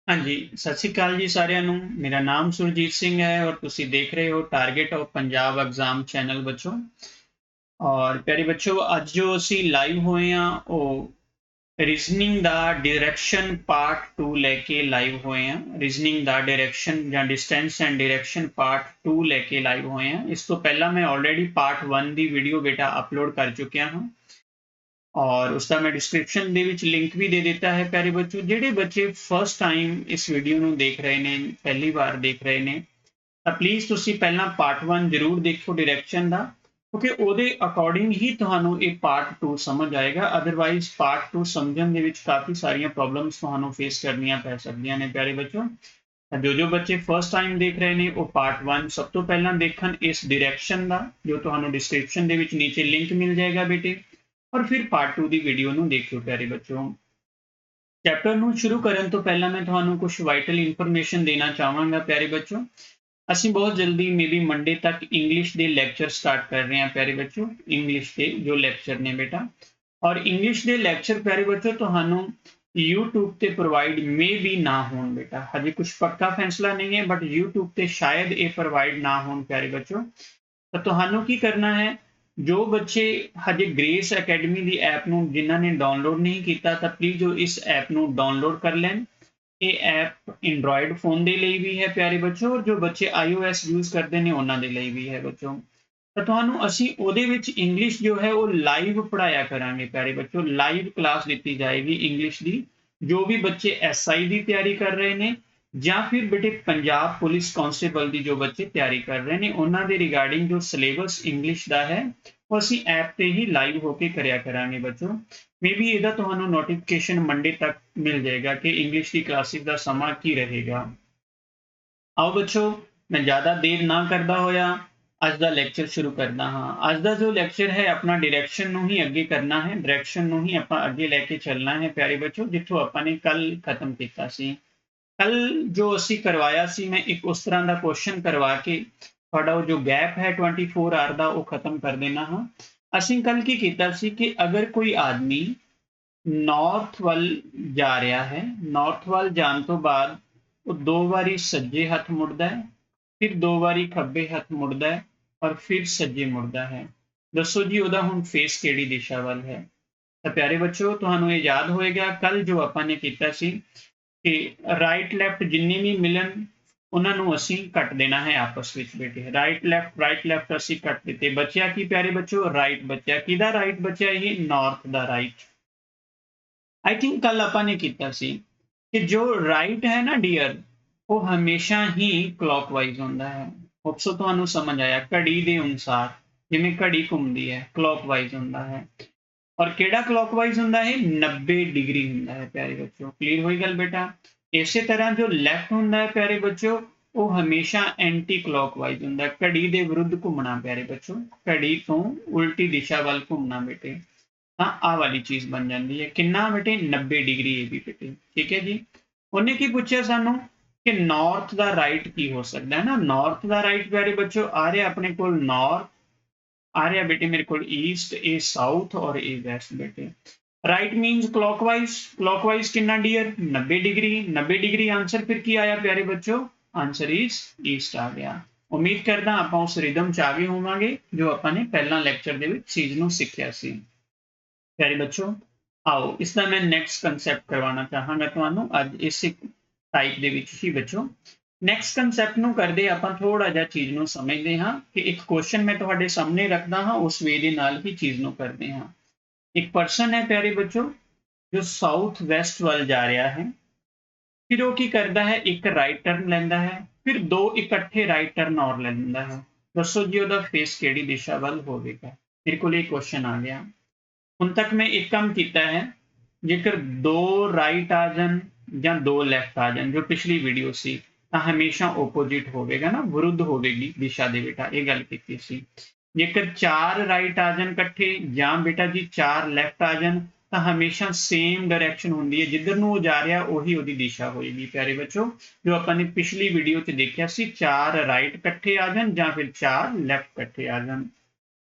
हाँ जी, सत श्री अकाल जी सारिਆਂ ਨੂੰ। मेरा नाम सुरजीत सिंह है और ਤੁਸੀਂ देख रहे हो target of Punjab exam channel बच्चों। और प्यारे बच्चों, ਅੱਜ ਜੋ ਅਸੀਂ ਲਾਈਵ ਹੋਏ ਆ ਉਹ ਰੀਜ਼ਨਿੰਗ ਦਾ ਡਾਇਰੈਕਸ਼ਨ ਪਾਰਟ 2 ਲੈ ਕੇ ਲਾਈਵ ਹੋਏ ਆ। ਰੀਜ਼ਨਿੰਗ ਦਾ ਡਾਇਰੈਕਸ਼ਨ ਜਾਂ ਡਿਸਟੈਂਸ ਐਂਡ ਡਾਇਰੈਕਸ਼ਨ ਪਾਰਟ 2 ਲੈ ਕੇ ਲਾਈਵ ਹੋਏ ਆ। ਇਸ ਤੋਂ ਪਹਿਲਾਂ ਮੈਂ ਆਲਰੇਡੀ ਪਾर्ट 1 ਦੀ ਵੀਡੀਓ ਬੇਟਾ ਅਪਲੋਡ ਕਰ ਚੁੱਕਿਆ ਹਾਂ और उसका मैं डिस्क्रिप्शन ਦੇ ਵਿੱਚ ਲਿੰਕ ਵੀ ਦੇ ਦਿੱਤਾ ਹੈ। ਪਿਆਰੇ ਬੱਚੋ, ਜਿਹੜੇ ਬੱਚੇ ਫਸਟ ਟਾਈਮ ਇਸ ਵੀਡੀਓ ਨੂੰ ਦੇਖ ਰਹੇ ਨੇ, ਪਹਿਲੀ ਵਾਰ ਦੇਖ ਰਹੇ ਨੇ, ਤਾਂ ਪਲੀਜ਼ ਤੁਸੀਂ ਪਹਿਲਾਂ ਪਾर्ट 1 ਜ਼ਰੂਰ ਦੇਖੋ ਡਾਇਰੈਕਸ਼ਨ ਦਾ, ਕਿਉਂਕਿ ਉਹਦੇ ਅਕੋਰਡਿੰਗ ਹੀ ਤੁਹਾਨੂੰ ਇਹ ਪਾर्ट 2 ਸਮਝ ਆਏਗਾ। ਅਦਰਵਾਈਜ਼ ਪਾर्ट 2 ਸਮਝਣ ਦੇ ਵਿੱਚ ਕਾਫੀ ਸਾਰੀਆਂ ਪ੍ਰੋਬਲਮਸ ਤੁਹਾਨੂੰ ਫੇਸ ਕਰਨੀਆਂ ਪੈ ਸਕਦੀਆਂ ਨੇ। ਪਿਆਰੇ ਬੱਚੋ, ਜੋ ਬੱਚੇ ਫਸਟ ਟਾਈਮ ਦੇਖ ਰਹੇ ਨੇ ਉਹ ਪਾर्ट 1 ਸਭ ਤੋਂ ਪਹਿਲਾਂ ਦੇਖਣ ਇਸ ਡਾਇਰੈਕਸ਼ਨ ਦਾ, ਜੋ ਤੁਹਾਨੂੰ ਡਿਸਕ੍ਰਿਪਸ਼ਨ ਦੇ ਵਿੱਚ ਨੀਚੇ ਲਿੰਕ ਮਿਲ ਜਾਏਗਾ ਬੇਟੇ, और फिर पार्ट 2 की वीडियो ਨੂੰ ਦੇਖਿਓ। ਪਿਆਰੇ ਬੱਚੋ, ਚੈਪਟਰ ਨੂੰ ਸ਼ੁਰੂ ਕਰਨ ਤੋਂ ਪਹਿਲਾਂ ਮੈਂ ਤੁਹਾਨੂੰ ਕੁਝ ਵਾਈਟਲ ਇਨਫੋਰਮੇਸ਼ਨ ਦੇਣਾ ਚਾਹਾਂਗਾ। ਪਿਆਰੇ ਬੱਚੋ, ਅਸੀਂ ਬਹੁਤ ਜਲਦੀ ਮੇਬੀ ਮੰਡੇ ਤੱਕ ਇੰਗਲਿਸ਼ ਦੇ ਲੈਕਚਰ ਸਟਾਰਟ ਕਰ ਰਹੇ ਹਾਂ। ਪਿਆਰੇ ਬੱਚੋ, ਇੰਗਲਿਸ਼ ਦੇ ਜੋ ਲੈਕਚਰ ਨੇ ਬੇਟਾ, ਔਰ ਇੰਗਲਿਸ਼ ਦੇ ਲੈਕਚਰ ਪਿਆਰੇ ਬੱਚੋ ਤੁਹਾਨੂੰ YouTube ਤੇ ਪ੍ਰੋਵਾਈਡ ਮੇ ਵੀ ਨਾ ਹੋਣ ਬੇਟਾ। ਹਜੇ ਕੁਝ ਪੱਕਾ ਫੈਸਲਾ ਨਹੀਂ ਹੈ, ਬਟ YouTube ਤੇ ਸ਼ਾਇਦ ਇਹ ਪ੍ਰੋਵਾਈਡ ਨਾ ਹੋਣ। ਪਿਆਰੇ ਬੱਚੋ, ਤਾਂ ਤੁਹਾਨੂੰ ਕੀ ਕਰਨਾ ਹੈ, ਜੋ ਬੱਚੇ ਹਜੇ ਗ੍ਰੇਸ ਅਕੈਡਮੀ ਦੀ ਐਪ ਨੂੰ ਜਿਨ੍ਹਾਂ ਨੇ ਡਾਊਨਲੋਡ ਨਹੀਂ ਕੀਤਾ, ਤਾਂ ਪਲੀਜ਼ ਉਹ ਇਸ ਐਪ ਨੂੰ ਡਾਊਨਲੋਡ ਕਰ ਲੈਣ। ਇਹ ਐਪ ਐਂਡਰੋਇਡ ਫੋਨ ਦੇ ਲਈ ਵੀ ਹੈ ਪਿਆਰੇ ਬੱਚੋ, ਔਰ ਜੋ ਬੱਚੇ iOS ਯੂਜ਼ ਕਰਦੇ ਨੇ ਉਹਨਾਂ ਦੇ ਲਈ ਵੀ ਹੈ ਬੱਚੋ। ਤਾਂ ਤੁਹਾਨੂੰ ਅਸੀਂ ਉਹਦੇ ਵਿੱਚ ਇੰਗਲਿਸ਼ ਜੋ ਹੈ ਉਹ ਲਾਈਵ ਪੜ੍ਹਾਇਆ ਕਰਾਂਗੇ। ਪਿਆਰੇ ਬੱਚੋ, ਲਾਈਵ ਕਲਾਸ ਦਿੱਤੀ ਜਾਏਗੀ ਇੰਗਲਿਸ਼ ਦੀ। ਜੋ ਵੀ ਬੱਚੇ SI ਦੀ ਤਿਆਰੀ ਕਰ ਰਹੇ ਨੇ ਜਾਂ ਫਿਰ ਬੇਟੇ ਪੰਜਾਬ ਪੁਲਿਸ ਕਾਂਸਟੇਬਲ ਦੀ ਜੋ ਬੱਚੇ ਤਿਆਰੀ ਕਰ ਰਹੇ ਨੇ, ਉਹਨਾਂ ਦੇ ਰਿਗਾਰਡਿੰਗ ਜੋ ਸਿਲੇਬਸ ਇੰਗਲਿਸ਼ ਦਾ ਹੈ ਉਹ ਅਸੀਂ ਐਪ ਤੇ ਹੀ ਲਾਈਵ ਹੋ ਕੇ ਕਰਿਆ ਕਰਾਂਗੇ ਬੱਚੋ। ਮੇਬੀ ਇਹਦਾ ਤੁਹਾਨੂੰ ਨੋਟੀਫਿਕੇਸ਼ਨ ਮੰਡੇ ਤੱਕ ਮਿਲ ਜਾਏਗਾ ਕਿ ਇੰਗਲਿਸ਼ ਦੀ ਕਲਾਸਿਸ ਦਾ ਸਮਾਂ ਕੀ ਰਹੇਗਾ। ਆਓ ਬੱਚੋ, ਮੈਂ ਜ਼ਿਆਦਾ ਦੇਰ ਨਾ ਕਰਦਾ ਹੋਇਆ ਅੱਜ ਦਾ ਲੈਕਚਰ ਸ਼ੁਰੂ ਕਰਦਾ ਹਾਂ। ਅੱਜ ਦਾ ਜੋ ਲੈਕਚਰ ਹੈ ਆਪਣਾ ਡਾਇਰੈਕਸ਼ਨ ਨੂੰ ਹੀ ਅੱਗੇ ਕਰਨਾ ਹੈ, ਡਾਇਰੈਕਸ਼ਨ ਨੂੰ ਹੀ ਆਪਾਂ ਅੱਗੇ ਲੈ ਕੇ ਚੱਲਣਾ ਹੈ ਪਿਆਰੇ ਬੱਚੋ, ਜਿੱਥੋਂ ਆਪਾਂ ਨੇ ਕੱਲ ਖਤਮ ਕੀਤਾ ਸੀ। ਕੱਲ ਜੋ ਅਸੀਂ ਕਰਵਾਇਆ ਸੀ, ਮੈਂ ਇੱਕ ਉਸ ਤਰ੍ਹਾਂ ਦਾ ਕੁਐਸਚਨ ਕਰਵਾ ਕੇ ਤੁਹਾਡਾ ਉਹ ਜੋ ਗੈਪ ਹੈ 24 ਆਰ ਦਾ ਉਹ ਖਤਮ ਕਰ ਦੇਣਾ ਹਾਂ। ਅਸੀਂ ਕੱਲ ਕੀ ਕੀਤਾ ਸੀ ਕਿ ਅਗਰ ਕੋਈ ਆਦਮੀ ਨਾਰਥ ਵੱਲ ਜਾ ਰਿਹਾ ਹੈ, ਨਾਰਥ ਵੱਲ ਜਾਣ ਤੋਂ ਬਾਅਦ ਉਹ 2 ਵਾਰੀ ਸੱਜੇ ਹੱਥ ਮੁੜਦਾ ਹੈ, ਫਿਰ 2 ਵਾਰੀ ਖੱਬੇ ਹੱਥ ਮੁੜਦਾ ਹੈ ਔਰ ਫਿਰ ਸੱਜੇ ਮੁੜਦਾ ਹੈ। ਦੱਸੋ ਜੀ ਉਹਦਾ ਹੁਣ ਫੇਸ ਕਿਹੜੀ ਦਿਸ਼ਾ ਵੱਲ ਹੈ? ਤਾਂ ਪਿਆਰੇ ਬੱਚੋ, ਤੁਹਾਨੂੰ ਇਹ ਯਾਦ ਹੋਏਗਾ ਕੱਲ ਜੋ ਆਪਾਂ ਨੇ ਕੀਤਾ ਸੀ ਕਿ ਰਾਈਟ ਲੈਫਟ ਜਿੰਨੇ ਵੀ ਮਿਲਣ ਉਹਨਾਂ ਨੂੰ ਅਸੀਂ ਕੱਟ ਦੇਣਾ ਹੈ ਆਪਸ ਵਿੱਚ ਬੇਟੇ। ਰਾਈਟ ਲੈਫਟ ਅਸੀਂ ਕੱਟ ਦਿੱਤੇ, ਬਚਿਆ ਕੀ ਪਿਆਰੇ ਬੱਚੋ? ਰਾਈਟ ਬਚਿਆ। ਕਿਹਦਾ ਰਾਈਟ ਬਚਿਆ? ਇਹ north the right. I think ਕੱਲ ਆਪਾਂ ਨੇ ਕੀਤਾ ਸੀ ਕਿ ਜੋ ਰਾਈਟ ਹੈ ਨਾ ਡੀਅਰ, ਉਹ ਹਮੇਸ਼ਾ ਹੀ ਕਲੌਕਵਾਈਜ਼ ਹੁੰਦਾ ਹੈ। ਹੋਪਸੋ ਤੁਹਾਨੂੰ ਸਮਝ ਆਇਆ। ਘੜੀ ਦੇ ਅਨੁਸਾਰ ਜਿਵੇਂ ਘੜੀ ਘੁੰਮਦੀ ਹੈ, ਕਲੌਕਵਾਈਜ਼ ਹੁੰਦਾ ਹੈ। ਔਰ ਕਿਹੜਾ ਕਲੌਕਵਾਈਜ਼ ਹੁੰਦਾ ਹੈ? 90 ਡਿਗਰੀ ਹੁੰਦਾ ਹੈ ਪਿਆਰੇ ਬੱਚੋ। ਕਲੀਅਰ ਹੋਈ ਗੱਲ ਬੇਟਾ? ਇਸੇ ਤਰ੍ਹਾਂ ਜੋ ਲੈਫਟ ਹੁੰਦਾ ਹੈ ਪਿਆਰੇ ਬੱਚੋ, ਉਹ ਹਮੇਸ਼ਾ ਐਂਟੀ ਕਲੌਕਵਾਈਜ਼ ਹੁੰਦਾ ਹੈ, ਘੜੀ ਦੇ ਵਿਰੁੱਧ ਘੁੰਮਣਾ ਪਿਆਰੇ ਬੱਚੋ, ਘੜੀ ਤੋਂ ਉਲਟੀ ਦਿਸ਼ਾ ਵੱਲ ਘੁੰਮਣਾ ਬੇਟੇ। ਤਾਂ ਆਹ ਵਾਲੀ ਚੀਜ਼ ਬਣ ਜਾਂਦੀ ਹੈ। ਕਿੰਨਾ ਬੇਟੇ? 90 ਡਿਗਰੀ ਇਹ ਵੀ ਬੇਟੇ। ਠੀਕ ਹੈ ਜੀ। ਉਹਨੇ ਕੀ ਪੁੱਛਿਆ ਸਾਨੂੰ ਕਿ ਨਾਰਥ ਦਾ ਰਾਈਟ ਕੀ ਹੋ ਸਕਦਾ ਹੈ ਨਾ। ਨਾਰਥ ਦਾ ਰਾਈਟ ਪਿਆਰੇ ਬੱਚੋ ਆ ਰਿਹਾ ਆਪਣੇ ਕੋਲ ਨਾਰਥ, आ रहा बेटे मेरे को ईस्ट, ए साउथ और ए वेस्ट बेटे। Right means clockwise. क्लॉकवाइज कितना डियर? 90 डिग्री। 90 डिग्री आंसर फिर की आया प्यारे बच्चों? आंसर इज ईस्ट आ गया। उम्मीद करदा ਆਪਾਂ ਉਸ ਰਿਦਮ ਚ ਆ ਗਏ ਹੋਵਾਂਗੇ ਜੋ ਆਪਾਂ ਨੇ ਪਹਿਲਾਂ ਲੈਕਚਰ ਦੇ ਵਿੱਚ ਚੀਜ਼ ਨੂੰ ਸਿੱਖਿਆ ਸੀ। ਪਿਆਰੇ ਬੱਚੋ, ਆਓ ਇਸ ਦਾ ਮੈਂ ਨੈਕਸਟ ਕਨਸੈਪਟ ਕਰਵਾਉਣਾ ਚਾਹਾਂਗਾ ਤੁਹਾਨੂੰ ਅੱਜ ਇਸ ਟਾਈਪ ਦੇ ਵਿੱਚ ਹੀ ਬੱਚੋ। ਨੈਕਸਟ ਕਨਸੈਪਟ ਨੂੰ ਕਰਦੇ ਆਪਾਂ ਥੋੜਾ ਜਿਹਾ ਚੀਜ਼ ਨੂੰ ਸਮਝਦੇ ਹਾਂ ਕਿ ਇੱਕ ਕੁਐਸਚਨ ਮੈਂ ਤੁਹਾਡੇ ਸਾਹਮਣੇ ਰੱਖਦਾ ਹਾਂ, ਉਸ ਵੇ ਦੇ ਨਾਲ ਹੀ ਚੀਜ਼ ਨੂੰ ਕਰਦੇ ਹਾਂ। ਇੱਕ ਪਰਸਨ ਹੈ ਪਿਆਰੇ ਬੱਚੋ ਜੋ ਸਾਊਥ ਵੈਸਟ ਵੱਲ ਜਾ ਰਿਹਾ ਹੈ, ਫਿਰ ਉਹ ਕੀ ਕਰਦਾ ਹੈ? ਇੱਕ ਰਾਈਟ ਟਰਨ ਲੈਂਦਾ ਹੈ, ਫਿਰ 2 ਇਕੱਠੇ ਰਾਈਟ ਟਰਨ ਔਰ ਲੈਂਦਾ ਹੈ। ਦੱਸੋ ਜੀ ਉਹਦਾ ਫੇਸ ਕਿਹੜੀ ਦਿਸ਼ਾ ਵੱਲ ਹੋਵੇਗਾ? ਮੇਰੇ ਕੋਲ ਇਹ ਕੁਐਸਚਨ ਆ ਗਿਆ। ਹੁਣ ਤੱਕ ਮੈਂ ਇੱਕ ਕੰਮ ਕੀਤਾ ਹੈ, ਜੇਕਰ 2 ਰਾਈਟ ਆ ਜਾਣ ਜਾਂ 2 ਲੈਫਟ ਆ ਜਾਣ, ਜੋ ਪਿਛਲੀ ਵੀਡੀਓ ਸੀ, ਤਾਂ ਹਮੇਸ਼ਾ ਓਪੋजिट ਹੋਵੇਗਾ ਨਾ, ਵਿਰੁੱਧ ਹੋਵੇਗੀ ਦਿਸ਼ਾ ਦੇ ਬੇਟਾ, ਇਹ ਗੱਲ ਕੀਤੀ ਸੀ। ਜੇਕਰ 4 ਰਾਈਟ ਆ ਜਾਣ ਇਕੱਠੇ ਜਾਂ ਬੇਟਾ ਜੀ 4 ਲੈਫਟ ਆ ਜਾਣ, ਤਾਂ ਹਮੇਸ਼ਾ ਸੇਮ ਡਾਇਰੈਕਸ਼ਨ ਹੁੰਦੀ ਹੈ, ਜਿੱਧਰ ਨੂੰ ਉਹ ਜਾ ਰਿਹਾ ਉਹੀ ਉਹਦੀ ਦਿਸ਼ਾ ਹੋਏਗੀ ਪਿਆਰੇ ਬੱਚੋ। ਜੋ ਆਪਾਂ ਨੇ ਪਿਛਲੀ ਵੀਡੀਓ 'ਚ ਦੇਖਿਆ ਸੀ, 4 ਰਾਈਟ ਇਕੱਠੇ ਆ ਜਾਣ ਜਾਂ ਫਿਰ 4 ਲੈਫਟ ਇਕੱਠੇ ਆ ਜਾਣ।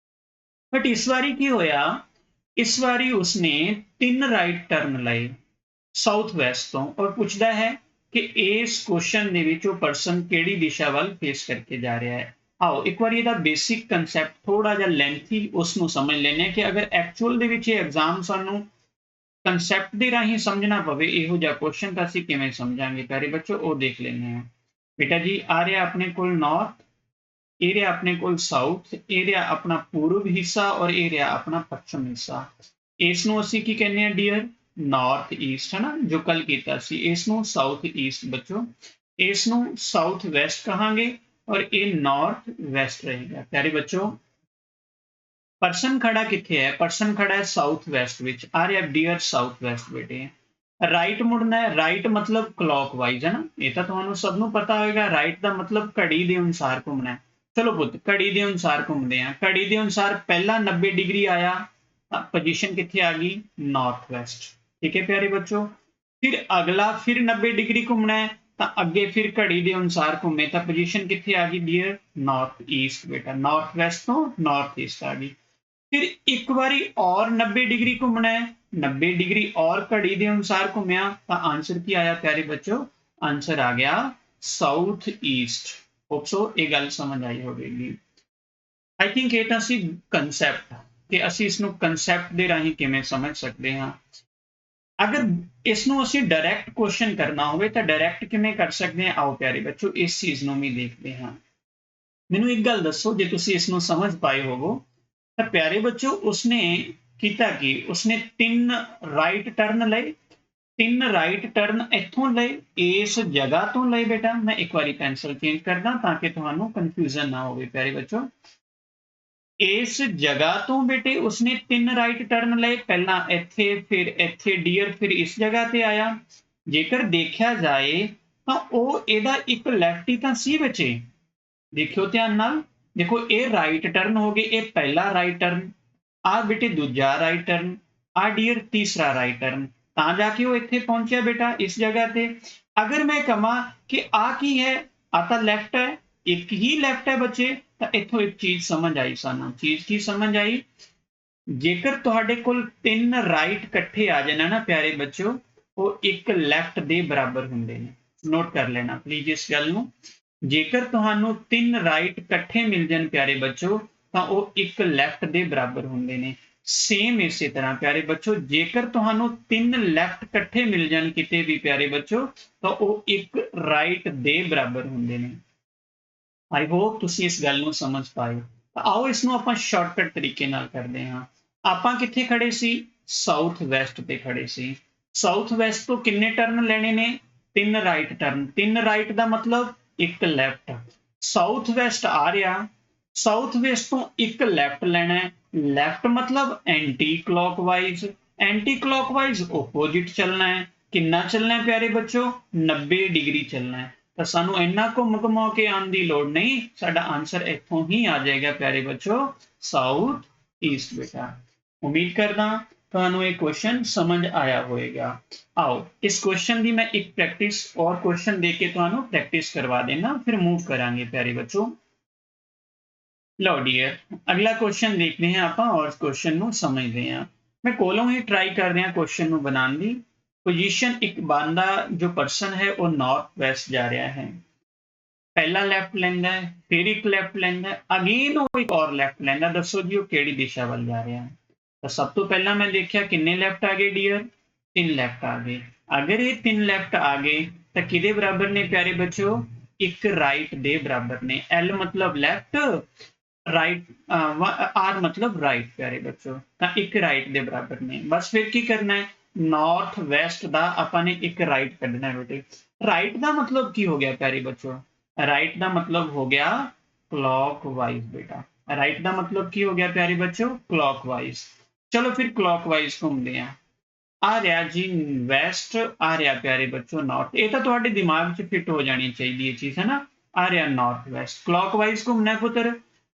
ਬਟ ਇਸ ਵਾਰੀ ਕੀ ਹੋਇਆ? ਇਸ ਵਾਰੀ ਉਸਨੇ 3 ਰਾਈਟ ਟਰਨ ਲਏ ਸਾਊਥ ਵੈਸਟ ਤੋਂ, ਔਰ ਪੁੱਛਦਾ ਹੈ कि इस क्वेश्चन ਦੇ ਵਿੱਚ ਉਹ ਪਰਸਨ ਕਿਹੜੀ ਦਿਸ਼ਾ ਵੱਲ ਫੇਸ ਕਰਕੇ ਜਾ ਰਿਹਾ ਹੈ। ਆਓ ਇੱਕ ਵਾਰੀ ਇਹਦਾ ਬੇਸਿਕ ਕਨਸੈਪਟ ਥੋੜਾ ਜਿਹਾ ਲੈਂਥੀ ਉਸ ਨੂੰ ਸਮਝ ਲੈਂਦੇ ਹਾਂ ਕਿ ਅਗਰ ਐਕਚੁਅਲ ਦੇ ਵਿੱਚ ਇਹ ਐਗਜ਼ਾਮ ਸਾਨੂੰ ਕਨਸੈਪਟ ਦੇ ਰਾਹੀਂ ਸਮਝਣਾ ਪਵੇ ਇਹੋ ਜਿਹਾ ਕੁਐਸਚਨ ਤਾਂ ਅਸੀਂ ਕਿਵੇਂ ਸਮਝਾਂਗੇ ਪਿਆਰੇ ਬੱਚੋ, ਉਹ ਦੇਖ ਲੈਂਦੇ ਹਾਂ। ਬੇਟਾ ਜੀ ਆ ਰਿਹਾ ਆਪਣੇ ਕੋਲ ਨਾਰਥ, ਇਹ ਰਿਹਾ ਆਪਣੇ ਕੋਲ ਸਾਊਥ, ਇਹ ਰਿਹਾ ਆਪਣਾ ਪੂਰਬ ਹਿੱਸਾ ਔਰ ਇਹ ਰਿਹਾ ਆਪਣਾ ਪੱਛਮ ਹਿੱਸਾ। ਇਸ ਨੂੰ ਅਸੀਂ ਕੀ ਕਹਿੰਦੇ ਆ ਡੀਅਰ, ਨਾਰਥ ਈਸਟ ਹੈ ਨਾ, ਜੋ ਕੱਲ ਕੀਤਾ ਸੀ। ਇਸ ਨੂੰ ਸਾਊਥ ਈਸਟ ਬੱਚੋ, ਇਸ ਨੂੰ ਸਾਊਥ ਵੈਸਟ ਕਹਾਂਗੇ ਔਰ ਇਹ ਨਾਰਥ ਵੈਸਟ ਰਹੇਗਾ। ਪਿਆਰੇ ਬੱਚੋ ਪਰਸਨ ਖੜਾ ਕਿੱਥੇ ਹੈ, ਪਰਸਨ ਖੜਾ ਹੈ ਸਾਊਥ ਵੈਸਟ ਵਿੱਚ। ਆ ਰਿਹਾ ਡੀਅਰ ਸਾਊਥ ਵੈਸਟ ਬੇਟੇ। ਰਾਈਟ ਮੁੜਨਾ ਹੈ, ਰਾਈਟ ਮਤਲਬ ਕਲੌਕਵਾਈਜ਼ ਹੈ ਨਾ, ਇਹ ਤਾਂ ਤੁਹਾਨੂੰ ਸਭ ਨੂੰ ਪਤਾ ਹੋਏਗਾ। ਰਾਈਟ ਦਾ ਮਤਲਬ ਘੜੀ ਦੇ ਅਨੁਸਾਰ ਘੁੰਮਣਾ ਹੈ। ਚਲੋ ਪੁੱਤ ਘੜੀ ਦੇ ਅਨੁਸਾਰ ਘੁੰਮਦੇ ਆ। ਘੜੀ ਦੇ ਅਨੁਸਾਰ ਪਹਿਲਾ 90 ਡਿਗਰੀ ਆਇਆ ਤਾਂ ਪੋਜੀਸ਼ਨ ਕਿੱਥੇ ਆ ਗਈ, ਨਾਰਥ ਵੈਸਟ। ਠੀਕ ਹੈ ਪਿਆਰੇ ਬੱਚੋ, ਫਿਰ ਅਗਲਾ ਫਿਰ 90 ਡਿਗਰੀ ਘੁੰਮਣਾ ਹੈ ਤਾਂ ਅੱਗੇ ਫਿਰ ਘੜੀ ਦੇ ਅਨੁਸਾਰ ਘੁੰਮੇ ਤਾਂ ਪੋਜੀਸ਼ਨ ਕਿੱਥੇ ਆ ਗਈ ਡੀਅਰ, ਨਾਰਥ ਈਸਟ ਬੇਟਾ। ਨਾਰਥ ਵੈਸਟ ਤੋਂ ਨਾਰਥ ਈਸਟ ਆ ਗਈ। ਫਿਰ ਇੱਕ ਵਾਰੀ ਔਰ 90 ਡਿਗਰੀ ਘੁੰਮਣਾ ਹੈ, 90 ਡਿਗਰੀ ਔਰ ਘੜੀ ਦੇ ਅਨੁਸਾਰ ਘੁੰਮਿਆ ਤਾਂ ਆਂਸਰ ਕੀ ਆਇਆ ਪਿਆਰੇ ਬੱਚੋ, ਆਂਸਰ ਆ ਗਿਆ ਸਾਊਥ ਈਸਟ। ਹੋਪ ਸੋ ਇਹ ਗੱਲ ਸਮਝ ਆਈ ਹੋਵੇਗੀ। ਆਈ ਥਿੰਕ ਇਹ ਤਾਂ ਸੀ ਕਨਸੈਪਟ ਕਿ ਅਸੀਂ ਇਸ ਨੂੰ ਕਨਸੈਪਟ ਦੇ ਰਾਹੀਂ ਕਿਵੇਂ ਸਮਝ ਸਕਦੇ ਹਾਂ। ਅਗਰ ਇਸ ਨੂੰ ਅਸੀਂ ਡਾਇਰੈਕਟ ਕੁਐਸਚਨ ਕਰਨਾ ਹੋਵੇ ਤਾਂ ਡਾਇਰੈਕਟ ਕਿਵੇਂ ਕਰ ਸਕਦੇ ਹਾਂ, ਆਓ ਪਿਆਰੇ ਬੱਚੋ ਇਸ ਚੀਜ਼ ਨੂੰ ਵੀ ਦੇਖਦੇ ਹਾਂ। ਮੈਨੂੰ ਇੱਕ ਗੱਲ ਦੱਸੋ, ਜੇ ਤੁਸੀਂ ਇਸ ਨੂੰ ਸਮਝ ਪਾਏ ਹੋਵੋ ਤਾਂ ਪਿਆਰੇ ਬੱਚੋ ਉਸਨੇ ਕੀਤਾ ਕੀ, ਉਸਨੇ 3 ਰਾਈਟ ਟਰਨ ਲਏ। 3 ਰਾਈਟ ਟਰਨ ਇੱਥੋਂ ਲਏ, ਇਸ ਜਗ੍ਹਾ ਤੋਂ ਲਏ। ਬੇਟਾ ਮੈਂ ਇੱਕ ਵਾਰੀ ਪੈਨਸਲ ਚੇਂਜ ਕਰਦਾ ਤਾਂ ਕਿ ਤੁਹਾਨੂੰ ਕਨਫਿਊਜ਼ਨ ਨਾ ਹੋਵੇ ਪਿਆਰੇ ਬੱਚੋ। ਇਸ ਜਗ੍ਹਾ ਤੋਂ ਬੇਟੇ ਉਸਨੇ 3 ਰਾਈਟ ਟਰਨ ਲਏ, ਪਹਿਲਾਂ ਇੱਥੇ ਫਿਰ ਇੱਥੇ ਡੀਅਰ, ਫਿਰ ਇਸ ਜਗ੍ਹਾ ਤੇ ਆਇਆ। ਜੇਕਰ ਦੇਖਿਆ ਜਾਏ ਤਾਂ ਉਹ ਇਹਦਾ ਇੱਕ ਲੈਫਟ ਹੀ ਤਾਂ ਸੀ ਬੱਚੇ, ਦੇਖਿਓ ਧਿਆਨ ਨਾਲ। ਦੇਖੋ ਇਹ ਰਾਈਟ ਟਰਨ ਹੋ ਗਏ, ਇਹ ਪਹਿਲਾ ਰਾਈਟ ਟਰਨ, ਆ ਬੇਟੇ ਦੂਜਾ ਰਾਈਟ ਟਰਨ, ਆ ਡੀਅਰ ਤੀਸਰਾ ਰਾਈਟ ਟਰਨ, ਤਾਂ ਜਾ ਕੇ ਉਹ ਇੱਥੇ ਪਹੁੰਚਿਆ ਬੇਟਾ ਇਸ ਜਗ੍ਹਾ ਤੇ। ਅਗਰ ਮੈਂ ਕਹਾਂ ਕਿ ਆ ਕੀ ਹੈ, ਆ ਤਾਂ ਲੈਫਟ ਹੈ, ਇੱਕ ਹੀ ਲੈਫਟ ਹੈ ਬੱਚੇ, ਤਾਂ ਇੱਥੋਂ ਇੱਕ ਚੀਜ਼ ਸਮਝ ਆਈ ਸਾਨੂੰ। ਚੀਜ਼ ਕੀ ਸਮਝ ਆਈ, ਜੇਕਰ ਤੁਹਾਡੇ ਕੋਲ 3 ਰਾਈਟ ਇਕੱਠੇ ਆ ਜਾਣ ਨਾ ਪਿਆਰੇ ਬੱਚੋ, ਉਹ ਇੱਕ ਲੈਫਟ ਦੇ ਬਰਾਬਰ ਹੁੰਦੇ ਨੇ। ਨੋਟ ਕਰ ਲੈਣਾ ਪਲੀਜ਼ ਇਸ ਗੱਲ ਨੂੰ। ਜੇਕਰ ਤੁਹਾਨੂੰ 3 ਰਾਈਟ ਇਕੱਠੇ ਮਿਲ ਜਾਣ ਪਿਆਰੇ ਬੱਚੋ ਤਾਂ ਉਹ ਇੱਕ ਲੈਫਟ ਦੇ ਬਰਾਬਰ ਹੁੰਦੇ ਨੇ। ਸੇਮ ਇਸੇ ਤਰ੍ਹਾਂ ਪਿਆਰੇ ਬੱਚੋ, ਜੇਕਰ ਤੁਹਾਨੂੰ 3 ਲੈਫਟ ਇਕੱਠੇ ਮਿਲ ਜਾਣ ਕਿਤੇ ਵੀ ਪਿਆਰੇ ਬੱਚੋ ਤਾਂ ਉਹ ਇੱਕ ਰਾਈਟ ਦੇ ਬਰਾਬਰ ਹੁੰਦੇ ਨੇ। ਆਈ ਹੋਪ ਤੁਸੀਂ ਇਸ ਗੱਲ ਨੂੰ ਸਮਝ ਪਾਏ। ਤਾਂ ਆਓ ਇਸ ਨੂੰ ਆਪਾਂ ਸ਼ਾਰਟਕਟ ਤਰੀਕੇ ਨਾਲ ਕਰਦੇ ਹਾਂ। ਆਪਾਂ ਕਿੱਥੇ ਖੜੇ ਸੀ, ਸਾਊਥ ਵੈਸਟ ਤੇ ਖੜੇ ਸੀ। ਸਾਊਥ ਵੈਸਟ ਤੋਂ ਕਿੰਨੇ ਟਰਨ ਲੈਣੇ ਨੇ, 3 ਰਾਈਟ ਟਰਨ। 3 ਰਾਈਟ ਦਾ ਮਤਲਬ ਇੱਕ ਲੈਫਟ। ਸਾਊਥ ਵੈਸਟ ਆ ਰਿਹਾ, ਸਾਊਥ ਵੈਸਟ ਤੋਂ ਇੱਕ ਲੈਫਟ ਲੈਣਾ ਹੈ। ਲੈਫਟ ਮਤਲਬ ਐਂਟੀ ਕਲੌਕਵਾਈਜ਼, ਐਂਟੀ ਕਲੌਕਵਾਈਜ਼ ਓਪੋजिट ਚੱਲਣਾ ਹੈ। ਕਿੰਨਾ ਚੱਲਣਾ ਹੈ ਪਿਆਰੇ ਬੱਚੋ, 90 ਡਿਗਰੀ ਚੱਲਣਾ ਹੈ। ਤਾਂ ਸਾਨੂੰ ਇੰਨਾ ਘੁੰਮ ਘੁਮਾ ਕੇ ਆਉਣ ਦੀ ਲੋੜ ਨਹੀਂ, ਸਾਡਾ ਆਂਸਰ ਇੱਥੋਂ ਹੀ ਆ ਜਾਏਗਾ ਪਿਆਰੇ ਬੱਚੋ, ਸਾਊਥ ਈਸਟ ਬੇਟਾ। ਉਮੀਦ ਕਰਦਾ ਤੁਹਾਨੂੰ ਇਹ ਕੁਐਸਚਨ ਸਮਝ ਆਇਆ ਹੋਵੇਗਾ। ਆਓ ਇਸ ਕੁਐਸਚਨ ਦੀ ਮੈਂ ਇੱਕ ਪ੍ਰੈਕਟਿਸ ਔਰ ਕੁਐਸਚਨ ਦੇ ਕੇ ਤੁਹਾਨੂੰ ਪ੍ਰੈਕਟਿਸ ਕਰਵਾ ਦੇਣਾ, ਫਿਰ ਮੂਵ ਕਰਾਂਗੇ ਪਿਆਰੇ ਬੱਚੋ। ਲਓ ਡੀਅਰ, ਅਗਲਾ ਕੁਐਸਚਨ ਦੇਖਦੇ ਹਾਂ ਆਪਾਂ ਔਰ ਇਸ ਕੁਐਸਚਨ ਨੂੰ ਸਮਝਦੇ ਹਾਂ। ਮੈਂ ਕੋਲੋਂ ਹੀ ਟਰਾਈ ਕਰ ਰਿਹਾ ਕੁਐਸਚਨ ਨੂੰ ਬਣਾਉਣ ਦੀ। ਪੋਜੀਸ਼ਨ ਇੱਕ ਬੰਦਾ ਜੋ ਪਰਸਨ ਹੈ ਉਹ ਨਾਰਥ ਵੈਸਟ ਜਾ ਰਿਹਾ ਹੈ, ਪਹਿਲਾ ਲੈਫਟ ਲੈਂਦਾ ਹੈ, ਫਿਰ ਇੱਕ ਲੈਫਟ ਲੈਂਦਾ ਹੈ, ਅਗੇਨ ਉਹ ਇੱਕ ਔਰ ਲੈਫਟ ਲੈਂਦਾ। ਦੱਸੋ ਜੀ ਉਹ ਕਿਹੜੀ ਦਿਸ਼ਾ ਵੱਲ ਜਾ ਰਿਹਾ ਹੈ। ਤਾਂ ਸਭ ਤੋਂ ਪਹਿਲਾਂ ਮੈਂ ਦੇਖਿਆ ਕਿੰਨੇ ਲੈਫਟ ਆ ਗਏ ਡੀਅਰ, 3 ਲੈਫਟ ਆ ਗਏ। ਅਗਰ ਇਹ 3 ਲੈਫਟ ਆ ਗਏ ਤਾਂ ਕਿਹਦੇ ਬਰਾਬਰ ਨੇ ਪਿਆਰੇ ਬੱਚੋ, ਇੱਕ ਰਾਈਟ ਦੇ ਬਰਾਬਰ ਨੇ। ਐਲ ਮਤਲਬ ਲੈਫਟ, ਰਾਈਟ ਆਰ ਮਤਲਬ ਰਾਈਟ ਪਿਆਰੇ ਬੱਚੋ, ਤਾਂ ਇੱਕ ਰਾਈਟ ਦੇ ਬਰਾਬਰ ਨੇ। ਬਸ ਫਿਰ ਕੀ ਕਰਨਾ ਹੈ, ਨਾਰਥ ਵੈਸਟ ਦਾ ਆਪਾਂ ਨੇ ਇੱਕ ਰਾਈਟ ਕੱਢਣਾ ਹੈ ਬੇਟੇ। ਰਾਈਟ ਦਾ ਮਤਲਬ ਕੀ ਹੋ ਗਿਆ ਪਿਆਰੇ ਬੱਚੋ, ਰਾਈਟ ਦਾ ਮਤਲਬ ਹੋ ਗਿਆ ਕਲੌਕਵਾਈਜ਼ ਬੇਟਾ। ਰਾਈਟ ਦਾ ਮਤਲਬ ਕੀ ਹੋ ਗਿਆ ਪਿਆਰੇ ਬੱਚੋ, ਕਲੌਕਵਾਈਜ਼। ਚਲੋ ਫਿਰ ਕਲੌਕਵਾਈਜ਼ ਘੁੰਮਦੇ ਆ। ਆ ਰਿਹਾ ਜੀ ਵੈਸਟ, ਆ ਰਿਹਾ ਪਿਆਰੇ ਬੱਚੋ ਨਾਰਥ। ਇਹ ਤਾਂ ਤੁਹਾਡੇ ਦਿਮਾਗ 'ਚ ਫਿੱਟ ਹੋ ਜਾਣੀ ਚਾਹੀਦੀ ਇਹ ਚੀਜ਼ ਹੈ ਨਾ। ਆ ਰਿਹਾ ਨਾਰਥ ਵੈਸਟ, ਕਲੌਕਵਾਈਜ਼ ਘੁੰਮਣਾ ਪੁੱਤਰ।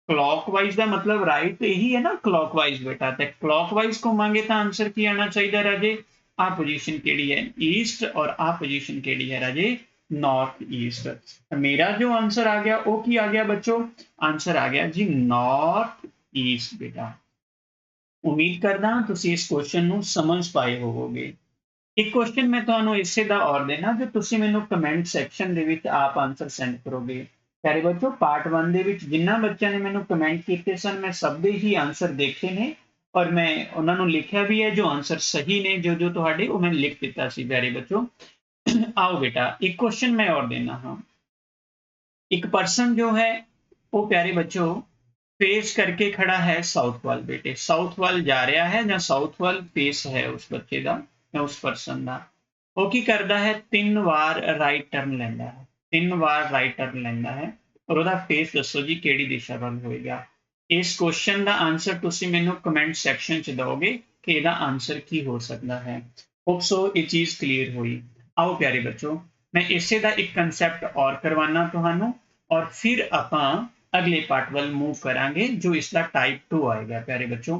ਕਲੌਕਵਾਈਜ਼ ਦਾ ਮਤਲਬ ਰਾਈਟ ਇਹੀ ਹੈ ਨਾ, ਕਲੌਕਵਾਈਜ਼ ਬੇਟਾ। ਤੇ ਕਲੌਕਵਾਈਜ਼ ਘੁੰਮਾਂਗੇ ਤਾਂ ਆਂਸਰ ਕੀ ਆਉਣਾ ਚਾਹੀਦਾ ਰਾਜੇ, ਆ ਪੋਜੀਸ਼ਨ ਕਿਹੜੀ ਹੈ, ਈਸਟ, ਔਰ ਆ ਪੋਜੀਸ਼ਨ ਕਿਹੜੀ ਹੈ ਰਾਜੇ, ਨਾਰਥ ਈਸਟ। ਮੇਰਾ ਜੋ ਆਂਸਰ ਆ ਗਿਆ ਉਹ ਕੀ ਆ ਗਿਆ ਬੱਚੋ, ਆਂਸਰ ਆ ਗਿਆ ਜੀ ਨਾਰਥ ਈਸਟ ਬੇਟਾ। ਉਮੀਦ ਕਰਦਾ ਤੁਸੀਂ ਇਸ ਕੁਐਸਚਨ ਨੂੰ ਸਮਝ ਪਾਏ ਹੋਵੋਗੇ। ਇੱਕ ਕੁਐਸਚਨ ਮੈਂ ਤੁਹਾਨੂੰ ਇਸੇ ਦਾ ਔਰ ਦੇਣਾ ਜੋ ਤੁਸੀਂ ਮੈਨੂੰ ਕਮੈਂਟ ਸੈਕਸ਼ਨ ਦੇ ਵਿੱਚ ਆਪ ਆਨਸਰ ਸੈਂਡ ਕਰੋਗੇ। ਪਿਆਰੇ ਬੱਚੋ, ਪਾਰਟ 1 ਦੇ ਵਿੱਚ ਜਿਨ੍ਹਾਂ ਬੱਚਿਆਂ ਨੇ ਮੈਨੂੰ ਕਮੈਂਟ ਕੀਤੇ ਸਨ ਮੈਂ ਸਭ ਦੇ ਹੀ ਆਨਸਰ ਦੇਖੇ ਨੇ ਔਰ ਮੈਂ ਉਹਨਾਂ ਨੂੰ ਲਿਖਿਆ ਵੀ ਹੈ, ਜੋ ਆਨਸਰ ਸਹੀ ਨੇ ਜੋ ਤੁਹਾਡੇ ਉਹ ਮੈਂ ਲਿਖ ਦਿੱਤਾ ਸੀ। ਪਿਆਰੇ ਬੱਚੋ आओ बेटा, एक क्वेश्चन मैं और देना हाँ। एक पर्सन जो है वो प्यारे बच्चों फेस करके खड़ा है साउथ वाल। बेटे साउथ वाल जा रहा है या साउथ वाल फेस है उस बच्चे का या उस पर्सन का। वो की करता है 3 बार राइट टर्न लेंदा है, 3 बार राइट टर्न लेंदा है और ਉਹਦਾ फेस दसो जी ਕਿਹੜੀ दिशा ਵੱਲ ਹੋਏਗਾ। इस क्वेश्चन का आंसर ਤੁਸੀਂ ਮੈਨੂੰ कमेंट सैक्शन ਚ ਦਿਓਗੇ कि ਇਹਦਾ आंसर ਕੀ ਹੋ ਸਕਦਾ है। होप सो ये चीज क्लीयर हुई। आओ प्यारे बच्चों, मैं इसे का एक कंसैप्ट और करवाना तुहानू और फिर आप अगले पार्ट वाल मूव करांगे जो इसका टाइप 2 आएगा। प्यारे बच्चों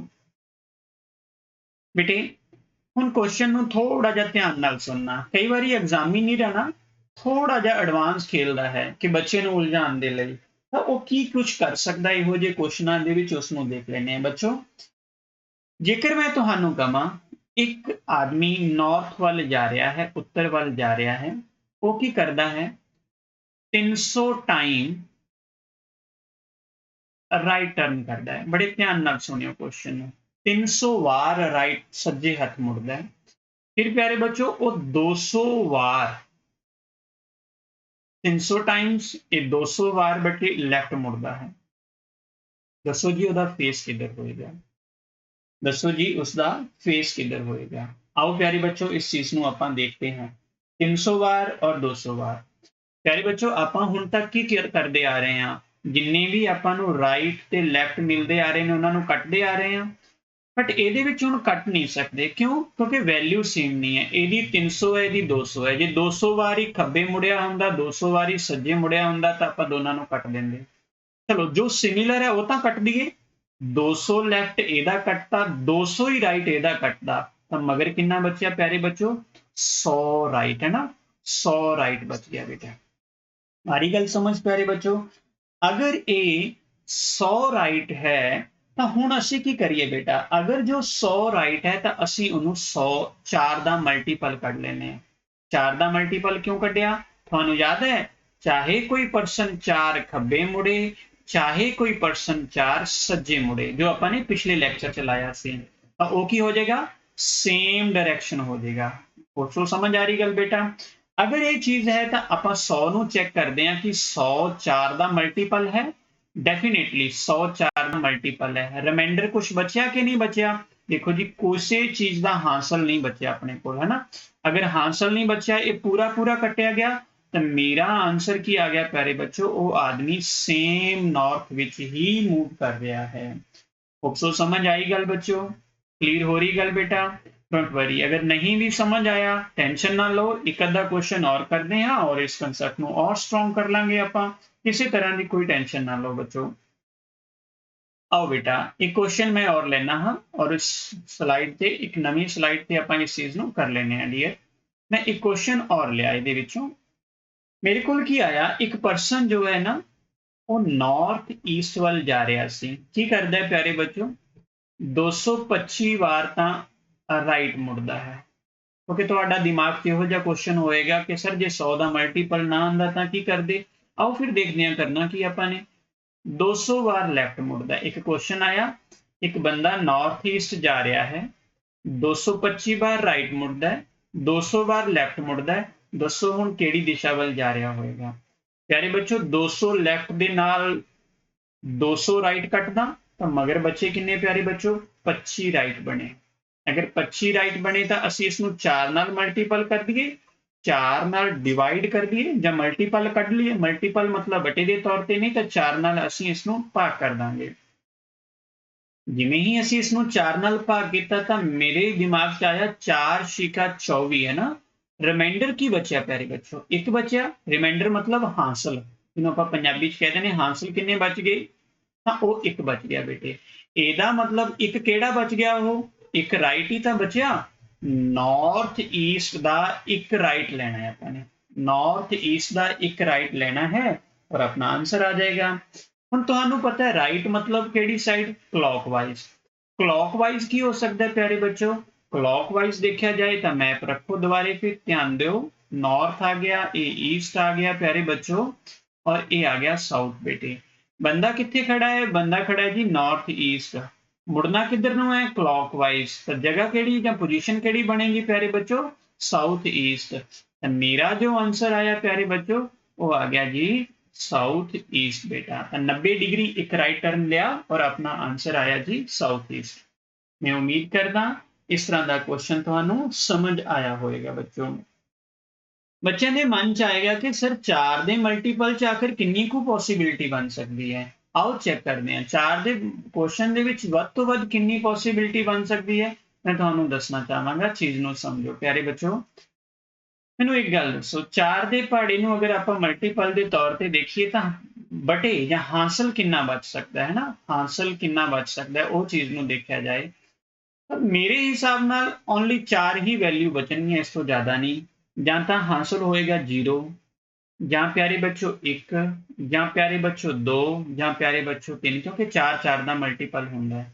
बेटे हुण क्वेश्चन नू थोड़ा जिहा ध्यान नाल सुनना। कई बार एग्जामी नहीं रहना थोड़ा जिहा एडवांस खेलदा है कि बच्चे नू उलझाण दे लई तां ओह की कुछ कर सकदा। इहो जिहे क्वेश्चनां दे विच उस नू देख लैणे आ। बच्चों जेकर मैं तुहानू कहां एक आदमी नॉर्थ वाल जा रहा है, उत्तर वाल जा रहा है, वो की करता है 300 टाइम राइट टर्न करता है। बड़े ध्यान नाल सुनियो क्वेश्चन, 300 वार राइट सज्जे हाथ मुड़ता है। फिर प्यारे बच्चों वो 200 वार 300 टाइम्स ये 200 वार बटे लैफ्ट मुड़ता है। दसो जी उसका फेस किधर होएगा, दसो जी उसका फेस किधर होएगा। आओ प्यारे बच्चों इस चीज को आप देखते हैं 300 वार और 200 वार। प्यारे बच्चों आप हुण तक की करते आ रहे हैं जिन्ने भी आपू राइट ते लैफ्ट मिलते आ रहे हैं उन्होंने कटते आ रहे हैं बट ये हुण कट नहीं सकते। क्यों? क्योंकि वैल्यू सेम नहीं है। यदि 300 है यदि 200 है। जो 200 वारी खब्बे मुड़िया होंदा 200 वारी सज्जे मुड़िया होंदा तो आप दोनों कट देंगे। चलो जो सिमिलर है वो तो कट दिए, 200 लैफ्ट एदा कटता 200 ही राइट एदा कटता तो मगर कितना बचा प्यारे बच्चों 100 राइट है ना, 100 राइट बच गया बेटा। हमारी गल समझ प्यारे बच्चों, अगर ए 100 राइट है तो हुण असी की करिए बेटा, अगर जो 100 राइट है तो असी उन्होंने 100 4 का मल्टीपल कढ़ लेने। 4 का मल्टीपल क्यों कढ़िया? थानू याद है चाहे कोई परसन 4 खब्बे मुड़े चाहे कोई परसन 4 सज्जे मुड़े, जो अपने पिछले लैक्चर चलाया सी तो वो की हो जाएगा सेम डायरेक्शन हो जाएगा। सोचो समझ आ रही गल बेटा। अगर ये चीज है तो आप 100 नू चेक करते हैं कि 100 4 का मल्टीपल है। डेफिनेटली 100 4 का मल्टीपल है। रिमाइंडर कुछ बचा कि नहीं बचा? देखो जी किसी चीज का हासिल नहीं बचा अपने को है ना। अगर हासिल नहीं बचा ये पूरा पूरा कटिया गया तो मेरा आंसर की आ गया प्यारे बच्चों वो आदमी सेम नॉर्थ विच ही मूव कर रहा है। होप्सो समझ आई गल बच्चों, क्लियर हो रही गल बेटा। डोंट वरी, अगर नहीं भी समझ आया टेंशन ना लो, एक अद्धा क्वेश्चन और करते हैं और इस कंसेप्ट को और स्ट्रॉन्ग कर लांगे आपां। किसी तरह की कोई टेंशन ना लो बच्चों। आओ बेटा एक क्वेश्चन मैं और लेना हाँ और इस स्लाइड ते एक नवी स्लाइड ते आपां इस चीज नूं कर लेने हैं डियर। मैं एक क्वेश्चन और लिया इहदे विचों। मेरे को की आया एक परसन जो है ना वो नॉर्थ ईस्ट वाल जा रहा सी। की करदा है प्यारे बच्चों 225 बार ता राइट मुड़दा है। क्योंकि तुहाडा दिमाग किहो जिहा क्वेश्चन होएगा कि सर जे 100 का मल्टीपल ना आंदा तां की करदे। आओ फिर देखते हैं करना की आपां ने। 200 बार लैफ्ट मुड़दा। एक क्वेश्चन आया एक बंदा नॉर्थ ईस्ट जा रहा है 225 बार राइट मुड़दा है 200 बार लैफ्ट मुड़दा है। दसो हुण किहड़ी दिशा वाल जा रहा होएगा। प्यारे बच्चों 200 लैफ्ट दे नाल 200 राइट कटदा तो मगर बचे किन्ने प्यारे बच्चों 25 राइट बने। अगर 25 राइट बने तो असी इसनूं 4 नाल मल्टीपल कर दिए, 4 नाल डिवाइड कर दिए या मल्टीपल कढ़ लिए। मल्टीपल मतलब बटे के तौर पर नहीं तो 4 नाल असी इसनूं भाग कर देंगे। जिमें ही असी इसनूं 4 नाल भाग किया तो मेरे दिमाग च आया 4 छिका 24 है ना। रिमाइंडर की बचा प्यारे बच्चों एक बचा। रिमाइंडर मतलब हासिल जिन्हों आप पंजाबी च कहते हैं हासिल किन्ने बच गए तो वो एक बच गया बेटे। एदा मतलब एक केड़ा बच गया वो एक राइट ही तो बचा। नॉर्थ ईस्ट का एक राइट लेना है अपने, नॉर्थ ईस्ट का एक राइट लेना है और अपना आंसर आ जाएगा। हुण तुहानू पता है राइट मतलब केड़ी साइड क्लॉकवाइज। क्लॉकवाइज की हो सकता है प्यारे बच्चों क्लॉकवाइज देखा जाए तो मैप रखो दोबारे, फिर ध्यान दो नॉर्थ आ गया, ये ईस्ट आ गया प्यारे बच्चों, और ये आ गया साउथ बेटे। बंदा कितने खड़ा है? बंदा खड़ा है जी नॉर्थ ईस्ट। मुड़ना किधर नु है? क्लॉकवाइज। तो जगह केड़ी या पोजीशन केड़ी बनेगी प्यारे बच्चों? South east. तो मेरा जो आंसर आया प्यारे बच्चों वो आ गया जी साउथ ईस्ट बेटा। तो 90 डिग्री एक राइट टर्न लिया और अपना आंसर आया जी साउथ ईस्ट। मैं उम्मीद करदा इस तरह का क्वेश्चन ਤੁਹਾਨੂੰ समझ आया होएगा बच्चों। ਬੱਚਿਆਂ ਦੇ ਮਨ ਚ ਆਏਗਾ ਕਿ ਸਰ 4 ਦੇ ਮਲਟੀਪਲ ਚ ਆਖਰ ਕਿੰਨੀ ਕੁ ਪੋਸੀਬਿਲਿਟੀ ਬਣ ਸਕਦੀ ਹੈ। ਆਓ ਚੈੱਕ ਕਰਦੇ ਹਾਂ 4 ਦੇ ਕੁਐਸਚਨ ਦੇ ਵਿੱਚ ਵੱਧ ਤੋਂ ਵੱਧ ਕਿੰਨੀ ਪੋਸੀਬਿਲਿਟੀ ਬਣ ਸਕਦੀ ਹੈ। ਮੈਂ ਤੁਹਾਨੂੰ ਦੱਸਣਾ ਚਾਹਾਂਗਾ, ਚੀਜ਼ ਨੂੰ ਸਮਝੋ ਪਿਆਰੇ ਬੱਚੋ। ਮੈਨੂੰ ਇੱਕ ਗੱਲ ਦੱਸੋ, 4 ਦੇ ਪਹਾੜੇ ਨੂੰ ਅਗਰ ਆਪਾਂ ਮਲਟੀਪਲ ਦੇ ਤੌਰ ਤੇ ਦੇਖੀਏ ਤਾਂ ਬਟੇ ਜਾਂ ਹਾਸਲ ਕਿੰਨਾ ਬਚ ਸਕਦਾ ਹੈ ਨਾ, ਹਾਸਲ ਕਿੰਨਾ ਬਚ ਸਕਦਾ ਹੈ ਉਹ ਚੀਜ਼ ਨੂੰ ਦੇਖਿਆ ਜਾਏ। मेरे हिसाब नाल ओनली 4 ही वैल्यू बचनी है, इस तो ज्यादा नहीं। ਜਾਂ ਤਾਂ ਹਾਸਲ ਹੋਏਗਾ 0, ਜਾਂ ਪਿਆਰੇ ਬੱਚੋ 1, ਜਾਂ ਪਿਆਰੇ ਬੱਚੋ 2, ਜਾਂ ਪਿਆਰੇ ਬੱਚੋ 3, ਕਿਉਂਕਿ 4 4 ਦਾ ਮਲਟੀਪਲ ਹੁੰਦਾ ਹੈ।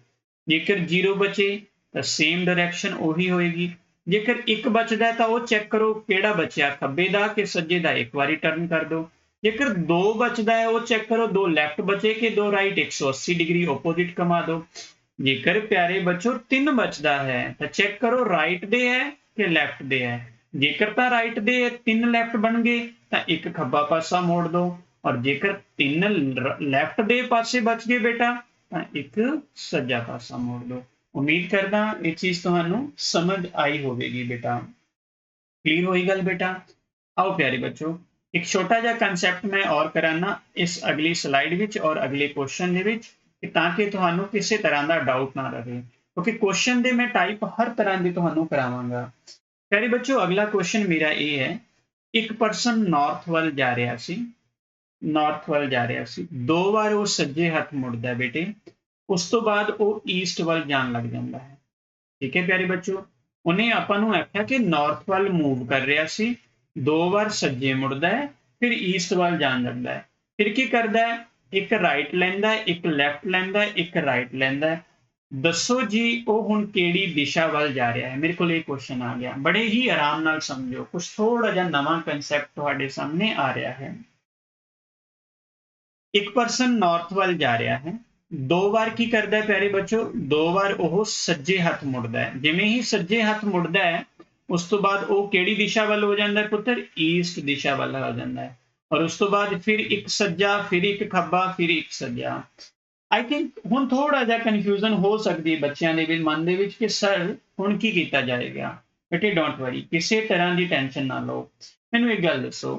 ਜੇਕਰ 0 ਬਚੇ ਤਾਂ ਸੇਮ ਡਾਇਰੈਕਸ਼ਨ ਉਹੀ ਹੋਏਗੀ। ਜੇਕਰ 1 ਬਚਦਾ ਤਾਂ ਉਹ ਚੈੱਕ ਕਰੋ ਕਿਹੜਾ ਬਚਿਆ, ਖੱਬੇ ਦਾ ਕਿ ਸੱਜੇ ਦਾ, ਇੱਕ ਵਾਰੀ ਟਰਨ ਕਰ ਦਿਓ। ਜੇਕਰ 2 ਬਚਦਾ ਹੈ ਉਹ ਚੈੱਕ ਕਰੋ 2 ਲੈਫਟ ਬਚੇ ਕਿ 2 ਰਾਈਟ, 180 डिग्री ओपोजिट घुमा दो। जेकर प्यारे बच्चों 3 बचता है तो चेक करो राइट दे है कि लैफ्ट दे है। जेकर तो राइट दे 3 लैफ्ट बन गए तो एक खब्बा पासा मोड़ दो, और जेकर 3 लैफ्ट दे पासे बच गए बेटा तो एक सज्जा पासा मोड़ दो। उम्मीद करदा ये चीज तुहानू समझ आई होगी बेटा। क्लियर होई गल बेटा। आओ प्यारे बच्चों एक छोटा जिहा कंसैप्ट मैं और कराना इस अगली स्लाइड विच और अगले क्वेश्चन दे विच, ताकि ਤੁਹਾਨੂੰ ਕਿਸੇ ਤਰ੍ਹਾਂ ਦਾ ਡਾਊਟ ਨਾ ਰਹੇ, ਕਿਉਂਕਿ क्वेश्चन ਦੇ ਮੈਂ ਟਾਈਪ ਹਰ ਤਰ੍ਹਾਂ ਦੇ ਤੁਹਾਨੂੰ ਕਰਾਵਾਂਗਾ। ਪਿਆਰੇ ਬੱਚੋ ਅਗਲਾ क्वेश्चन ਮੇਰਾ ਇਹ ਹੈ, ਇੱਕ ਪਰਸਨ ਨਾਰਥ ਵੱਲ ਜਾ ਰਿਹਾ ਸੀ, ਨਾਰਥ ਵੱਲ ਜਾ ਰਿਹਾ ਸੀ, 2 ਵਾਰ ਉਹ ਸੱਜੇ ਹੱਥ ਮੁੜਦਾ ਬੇਟੇ, ਉਸ ਤੋਂ ਬਾਅਦ ਉਹ ਈਸਟ ਵੱਲ ਜਾਣ ਲੱਗ ਜਾਂਦਾ ਹੈ। ਠੀਕ ਹੈ ਪਿਆਰੇ ਬੱਚੋ, ਉਹਨੇ ਆਪਾਂ ਨੂੰ ਆਖਿਆ ਕਿ ਨਾਰਥ ਵੱਲ ਮੂਵ ਕਰ ਰਿਹਾ ਸੀ, 2 ਵਾਰ ਸੱਜੇ ਮੁੜਦਾ ਹੈ, ਫਿਰ ਈਸਟ ਵੱਲ ਜਾਣ ਲੱਗਦਾ ਹੈ। ਫਿਰ ਕੀ ਕਰਦਾ ਹੈ, ਇੱਕ ਰਾਈਟ ਲੈਂਦਾ, ਇੱਕ ਲੈਫਟ ਲੈਂਦਾ, ਇੱਕ ਰਾਈਟ ਲੈਂਦਾ। ਦੱਸੋ ਜੀ ਉਹ ਹੁਣ ਕਿਹੜੀ ਦਿਸ਼ਾ ਵੱਲ ਜਾ ਰਿਹਾ ਹੈ। ਮੇਰੇ ਕੋਲ ਇਹ ਕੁਐਸਚਨ ਆ ਗਿਆ, ਬੜੇ ਹੀ ਆਰਾਮ ਨਾਲ ਸਮਝੋ, ਕੁਝ ਥੋੜਾ ਜਿਹਾ ਨਵਾਂ ਕਨਸੈਪਟ ਤੁਹਾਡੇ ਸਾਹਮਣੇ ਆ ਰਿਹਾ ਹੈ। ਇੱਕ ਪਰਸਨ ਨਾਰਥ ਵੱਲ ਜਾ ਰਿਹਾ ਹੈ, 2 ਵਾਰ ਕੀ ਕਰਦਾ ਹੈ ਪਿਆਰੇ ਬੱਚੋ, 2 ਵਾਰ ਉਹ ਸੱਜੇ ਹੱਥ ਮੁੜਦਾ ਹੈ। ਜਿਵੇਂ ਹੀ ਸੱਜੇ ਹੱਥ ਮੁੜਦਾ ਹੈ ਉਸ ਤੋਂ ਬਾਅਦ ਉਹ ਕਿਹੜੀ ਦਿਸ਼ਾ ਵੱਲ ਹੋ ਜਾਂਦਾ ਹੈ ਪੁੱਤਰ, ਈਸਟ ਦਿਸ਼ਾ ਵੱਲ ਹੋ ਜਾਂਦਾ ਹੈ। और उस तो बाद फिर एक सज्जा, फिर एक खब्बा, फिर एक सज्जा। आई थिंक हुण थोड़ा जिहा कन्फ्यूजन हो सकती है बच्चों के मन दे विच कि सर हुण की कीता जाएगा। बेटे डोंट वरी, किसी तरह की टेंशन ना लो। मैनूं एक गल दसो,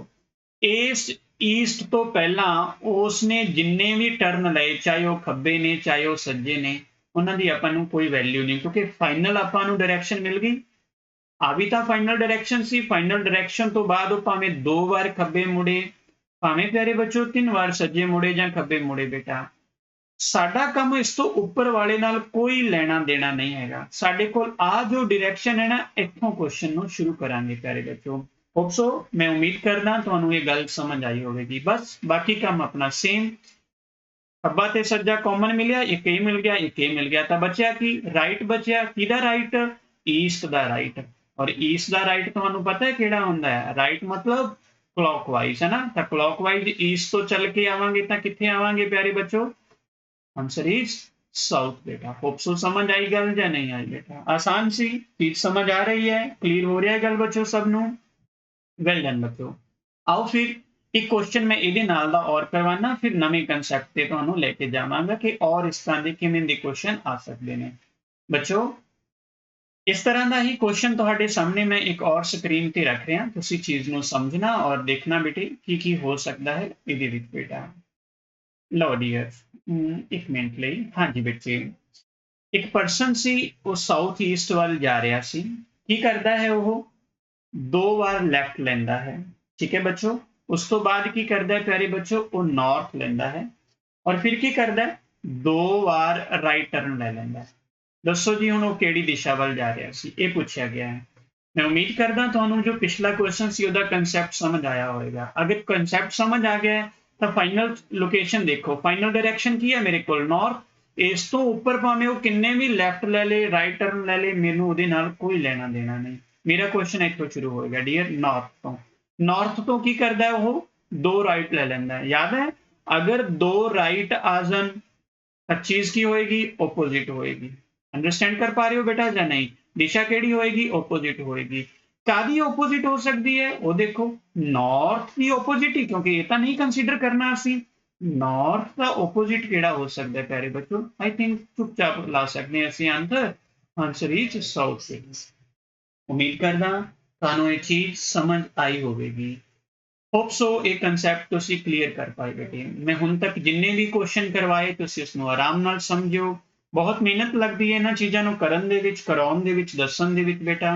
इस ईस्ट तो पहला उसने जिन्ने भी टर्न लए, चाहे वो खब्बे ने चाहे वो सज्जे ने, उन्हां दी आपां नूं कोई वैल्यू नहीं, क्योंकि फाइनल आपां नूं डायरैक्शन मिल गई। आ भी तां फाइनल डायरैक्शन सी, फाइनल डायरैक्शन तो बाद वो भावें 2 वार खब्बे मुड़े, भावें प्यारे बच्चों 3 वार सज्जे मुड़े ਜਾਂ ਖੱਬੇ ਮੁੜੇ बेटा। ਸਾਡਾ ਕੰਮ ਇਸ ਤੋਂ ਉੱਪਰ ਵਾਲੇ ਨਾਲ ਕੋਈ ਲੈਣਾ ਦੇਣਾ ਨਹੀਂ ਹੈਗਾ। ਸਾਡੇ ਕੋਲ ਆ ਜੋ ਡਾਇਰੈਕਸ਼ਨ ਹੈ ਨਾ, ਇੱਥੋਂ ਕੁਐਸਚਨ ਨੂੰ ਸ਼ੁਰੂ ਕਰਾਂਗੇ ਪਿਆਰੇ ਬੱਚੋ। ਹੋਪ ਸੋ ਮੈਂ ਉਮੀਦ ਕਰਦਾ ਤੁਹਾਨੂੰ ਇਹ ਗੱਲ ਸਮਝ ਆਈ ਹੋਵੇਗੀ। ਬਸ ਬਾਕੀ ਕੰਮ ਆਪਣਾ ਸੇਮ, ਖੱਬਾ ਤੇ ਸੱਜਾ ਕਾਮਨ ਮਿਲਿਆ, ਇੱਕ ਇਹ ਮਿਲ ਗਿਆ, ਇੱਕ ਇਹ ਮਿਲ ਗਿਆ, ਤਾਂ ਬਚਿਆ ਕੀ, ਰਾਈਟ ਬਚਿਆ। ਕਿਹਦਾ ਰਾਈਟ, ਈਸਟ ਦਾ ਰਾਈਟ। ਔਰ ਈਸਟ ਦਾ ਰਾਈਟ ਤੁਹਾਨੂੰ ਪਤਾ ਹੈ ਕਿਹੜਾ ਹੁੰਦਾ ਹੈ, ਰਾਈਟ मतलब क्लॉकवाइज है ना। तो क्लॉकवाइज ईस्ट तो चल के आवांगे तो कितने आवांगे प्यारे बच्चों, आंसर इज साउथ बेटा। होप सो समझ आई गल या नहीं आई बेटा, आसान सी चीज समझ आ रही है, क्लियर हो रहा है गल बच्चों सब नूं, वेल डन बच्चों। आओ फिर एक क्वेश्चन मैं ਇਹਦੇ ਨਾਲ ਦਾ और करवाना, फिर नवे कंसैप्ट ਤੇ ਤੁਹਾਨੂੰ ਲੈ ਕੇ ਜਾਵਾਂਗਾ ਕਿ और इस तरह ਦੇ ਕਿਵੇਂ ਦੇ क्वेश्चन आ सकते हैं बच्चों। इस तरह का ही क्वेश्चन ਤੁਹਾਡੇ सामने मैं एक और स्क्रीन ਤੇ रख रहा, ਤੁਸੀਂ चीज ਨੂੰ समझना और देखना बेटे की हो सकता है ਇਹਦੇ ਵਿੱਚ बेटा। ਲਓ ਡੀਅਰ, ਇੱਕ ਮਿੰਟ ਲਈ। ਹਾਂਜੀ ਬੱਚੇ, ਇੱਕ ਪਰਸਨ ਸੀ ਉਹ ਸਾਊਥ ਈਸਟ ਵੱਲ ਜਾ ਰਿਹਾ ਸੀ। ਕੀ ਕਰਦਾ ਹੈ ਉਹ, 2 ਵਾਰ ਲੈਫਟ ਲੈਂਦਾ ਹੈ। ਠੀਕ ਹੈ ਬੱਚੋ। ਉਸ ਤੋਂ ਬਾਅਦ ਕੀ ਕਰਦਾ ਹੈ ਪਿਆਰੇ ਬੱਚੋ, ਉਹ ਨਾਰਥ ਲੈਂਦਾ ਹੈ, ਔਰ ਫਿਰ ਕੀ ਕਰਦਾ ਹੈ, 2 ਵਾਰ ਰਾਈਟ ਟਰਨ ਲੈ ਲੈਂਦਾ ਹੈ। ਦੱਸੋ ਜੀ ਹੁਣ ਉਹ ਕਿਹੜੀ ਦਿਸ਼ਾ ਵੱਲ ਜਾ ਰਿਹਾ ਸੀ, ਇਹ ਪੁੱਛਿਆ ਗਿਆ ਹੈ। मैं उम्मीद करदा ਤੁਹਾਨੂੰ जो पिछला क्वेश्चन सी ਉਹਦਾ कंसेप्ट समझ आया होएगा। अगर कंसेप्ट समझ आ गया है तो फाइनल लोकेशन देखो, फाइनल डायरेक्शन की है मेरे को नॉर्थ, इस तो उपर भावें वो किन्ने भी लैफ्ट ले ले, राइट टर्न ले ले, मैनू उहदे नाल कोई लेना देना नहीं। मेरा क्वेश्चन इत्थों शुरू होएगा डियर नॉर्थ तो की करदा है वो, दो राइट ले लैंदा है। याद है अगर दो राइट आ जान तां चीज की होएगी, ओपोजिट होएगी। अंडरस्टैंड कर पा रहे हो बेटा या नहीं? दिशा केड़ी होएगी? ओपोजिट होएगी। कादी ओपोजिट हो सकती है? वो देखो नॉर्थ की ओपोजिट ही, क्योंकि ये तो नहीं कंसीडर करना असी। नॉर्थ का ओपोजिट केड़ा हो सकता है प्यारे बच्चों? आई थिंक चुपचाप ला सकते हैं असी answer. Answer is south west. उम्मीद करदा तुहानू ये चीज समझ आई होगी। होप सो ये कंसैप्ट तुसी क्लीयर कर पाए बेटे। मैं हुण तक जिन्ने भी क्वेश्चन करवाए तुसी उसनू आराम नाल समझो। बहुत मेहनत लगती है इन्हां चीज़ां नू करन दे विच, कराउण दे विच, दस्सण दे विच बेटा।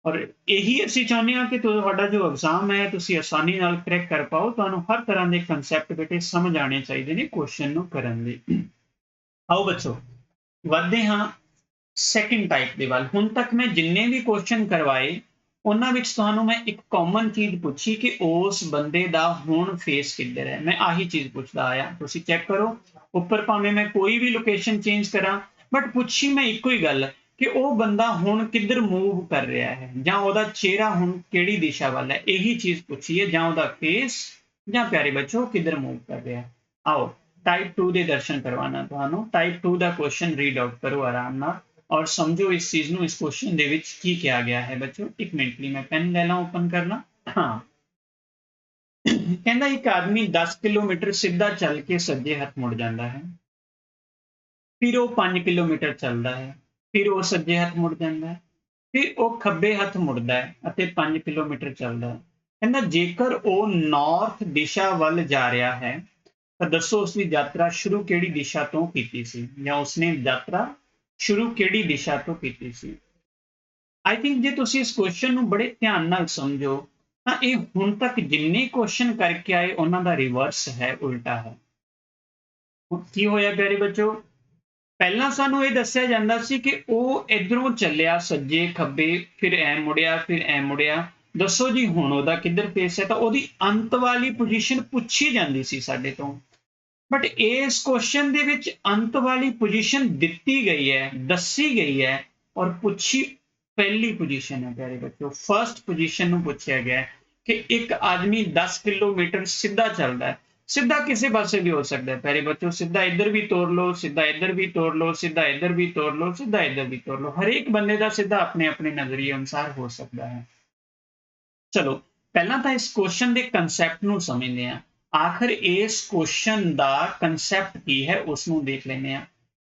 और यही असी चाहुंदे हां कि तुहाडा जो एग्जाम है तुसी आसानी नाल क्रैक कर पाओ। तुहानू हर तरह के कंसैप्ट बेटे समझ आने चाहिए ने क्वेश्चन नू करन दे। आओ बच्चों वधदे हां सैकेंड टाइप दे वल। हुण तक मैं जिन्ने भी क्वेश्चन करवाए उन्हां विच तुहानू मैं एक कॉमन चीज पूछी कि उस बंदे दा हुण फेस किधर है। मैं आही चीज पूछदा आया। तुसी चेक करो उपर भावें मैं कोई भी लोकेशन चेंज करा, बट पूछी मैं इको ही गल कि वो बंदा हुण किधर मूव कर रहा है, जां ओहदा चेहरा हुण केड़ी दिशा वाल है। यही चीज पूछी है, जां ओहदा फेस, जां प्यारे बच्चों किधर मूव कर रहा है। आओ टाइप 2 दे दर्शन करवाना तुहानू। टाइप 2 दा क्वेश्चन रीड आउट करो आराम नाल और समझो इस चीज नू। इस क्वेश्चन दे विच की किया गया है बच्चों। एक मिनट लिए मैं पेन ले ला ओपन करना। हाँ कहता एक आदमी 10 किलोमीटर सीधा चल के सज्जे हाथ मुड़ जाता है, फिर वो 5 किलोमीटर चलता है, फिर वो सज्जे हाथ मुड़ जाता है, फिर वो खब्बे हाथ मुड़ता है ਅਤੇ 5 किलोमीटर चलता है। कहता जेकर वो नॉर्थ दिशा ਵੱਲ जा रहा है ਤਾਂ ਦੱਸੋ ਉਸਦੀ ਯਾਤਰਾ ਸ਼ੁਰੂ ਕਿਹੜੀ ਦਿਸ਼ਾ ਤੋਂ ਕੀਤੀ ਸੀ, ਜਾਂ ਉਸਨੇ ਯਾਤਰਾ ਸ਼ੁਰੂ ਕਿਹੜੀ ਦਿਸ਼ਾ ਤੋਂ ਕੀਤੀ ਸੀ। आई थिंक जे तुसी इस क्वेश्चन नू बड़े ध्यान नाल समझो ਤਾਂ ਇਹ ਹੁਣ तक जिन्ने क्वेश्चन करके आए उन्हां दा रिवर्स है, उल्टा है। की होया प्यारे बच्चों? पहला सानू ये दस्सिया जांदा सी कि ਉਹ इधरों ਚੱਲਿਆ सज्जे खब्बे, फिर ऐ मुड़िया, फिर ऐ मुड़िया। दसो जी हुण ਉਹਦਾ किधर फेस है, ਤਾਂ ਉਹਦੀ अंत वाली पोजीशन ਪੁੱਛੀ ਜਾਂਦੀ ਸੀ ਸਾਡੇ ਤੋਂ। बट इस क्वेश्चन दे विच अंत वाली पोजीशन दिती गई है, दसी गई है और पूछी पहली पोजीशन है प्यारे बच्चों। फर्स्ट पोजीशन नू पूछा गया है कि एक आदमी 10 किलोमीटर सीधा चलता है। सीधा किसी पासे भी हो सकता है प्यारे बच्चों। सीधा इधर भी तोड़ लो, सीधा इधर भी तोड़ लो, सीधा इधर भी तोड़ लो, सीधा इधर भी तोड़ लो। हर एक बंदे का सीधा अपने अपने नजरिए अनुसार हो सकता है। चलो पहला तो इस क्वेश्चन के कंसैप्ट नू समझते हैं। आखिर इस क्वेश्चन का कंसैप्ट की है उसनू देख लेने हैं,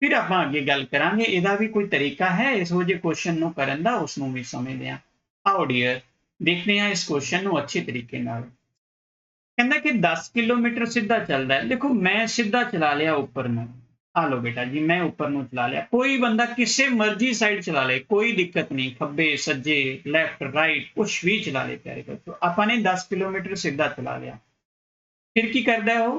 फिर आप अगे गल करांगे इहदा भी कोई तरीका है इहो जिहे क्वेश्चन नू करन दा, उसनू भी समझते हैं। आओ डियर देखते हैं इस क्वेश्चन नू अच्छे तरीके नाल। कहंदा कि 10 किलोमीटर सीधा चलता है। देखो मैं सीधा चला लिया ऊपर नू, आ लो बेटा जी मैं ऊपर नू चला लिया। कोई बंदा किसी मर्जी साइड चला ले, कोई दिक्कत नहीं, खब्बे सज्जे लैफ्ट राइट कुछ भी चला ले प्यारे बच्चों। आपने 10 किलोमीटर सीधा चला लिया, फिर की करता है वो